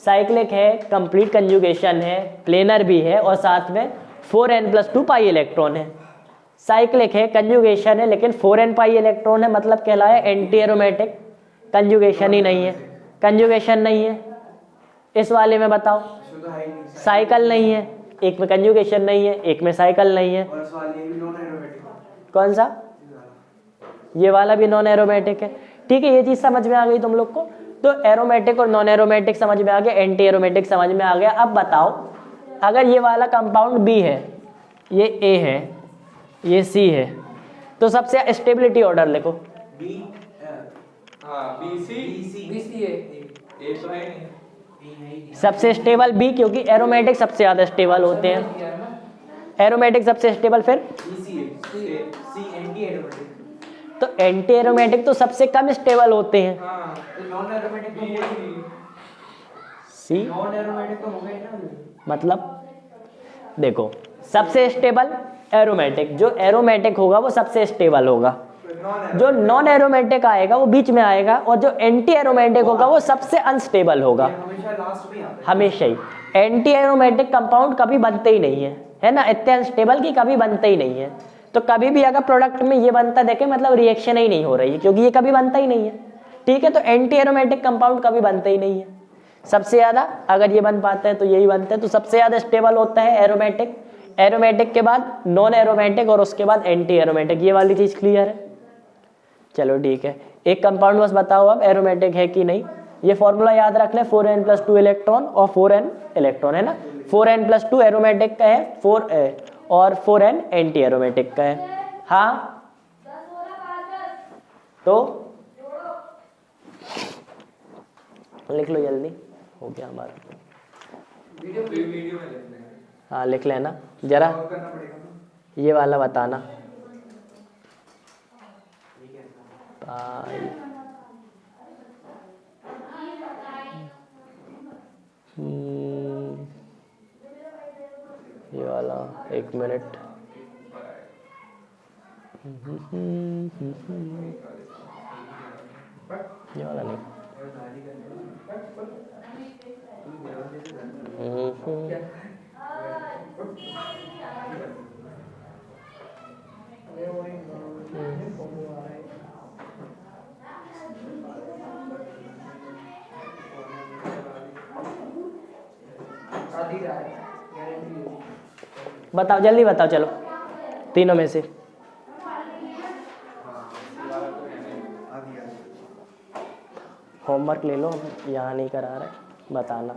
साइक्लिक है, कंप्लीट कंजुगेशन है, प्लेनर भी है और साथ में 4n+2 पाई इलेक्ट्रॉन है। साइक्लिक है, कंजुगेशन है, लेकिन 4n पाई इलेक्ट्रॉन है, मतलब कहलाया एंटी एरोमेटिक। कंजुगेशन ही नहीं है, कंजुगेशन नहीं है। इस वाले में बताओ, शुद्ध है ही नहीं। साइकिल नहीं है, एक में कंजुगेशन नहीं है, एक में साइकिल नहीं है। और सवाल ये भी नॉन एरोमेटिक है। कौन सा? ये वाला भी नॉन एरोमेटिक है। ठीक है, ये चीज समझ में आ गई तुम लोग को। तो एरोमेटिक और नॉन एरोमेटिक समझ में आ गया, एंटी एरोमेटिक समझ में आ गया। अब बताओ, अगर ये वाला कंपाउंड बी है, ये ए है, ये सी है, तो सबसे स्टेबिलिटी ऑर्डर लिखो। बी हाँ BC BCA ए तो है नहीं। सबसे स्टेबल बी, क्योंकि एरोमेटिक सबसे ज्यादा स्टेबल होते हैं। एरोमेटिक सबसे स्टेबल, फिर सी एंटी एरोमेटिक। तो एंटी एरोमेटिक तो सबसे कम स्टेबल होते हैं। हाँ तो नॉन एरोमेटिक तो हो ही। सी नॉन एरोमेटिक तो हो गए ना। मतलब देखो, सबसे स्टेबल एरोमेटिक, जो एरोमेटिक होगा वो सबसे स्टेबल होगा। जो नॉन एरोमेटिक आएगा वो बीच में आएगा, और जो एंटी एरोमेटिक होगा वो सबसे अनस्टेबल होगा। हमेशा लास्ट में आता है। हमेशा ही एंटी एरोमेटिक कंपाउंड कभी बनते ही नहीं है ना, इतने अनस्टेबल की कभी बनते ही नहीं है। तो कभी भी अगर प्रोडक्ट में ये बनता देखे, मतलब रिएक्शन ही नहीं हो रही है, क्योंकि ये कभी बनता ही नहीं है। ठीक है, तो एंटी एरोमेटिक कंपाउंड कभी बनते ही नहीं है। सबसे ज्यादा अगर ये बन पाते हैं तो यही बनते हैं। तो सबसे ज्यादा स्टेबल होता है एरोमेटिक, एरोमेटिक के बाद नॉन एरोमेटिक, और उसके बाद एंटी एरोमेटिक। ये वाली चीज क्लियर है? चलो ठीक है, एक कंपाउंड बस बताओ अब एरोमेटिक है कि नहीं। ये फॉर्मूला याद रख ले, 4n+2 इलेक्ट्रॉन और 4n इलेक्ट्रॉन है ना। 4n+2 एरोमेटिक का है, 4 और 4n एंटी एरोमेटिक का है। हाँ, तो लिख लो जल्दी, हो गया हमारा। वीडियो में लिखना है। हाँ लिख लेना जरा, और करना पड़ेगा ना। ये वाला बताना। ठीक है। पाई ये वाला, एक मिनट। ये वाला नहीं। बताओ जल्दी बताओ, चलो तीनों में से। होमवर्क ले लो, यहाँ नहीं करा रहे, बताना।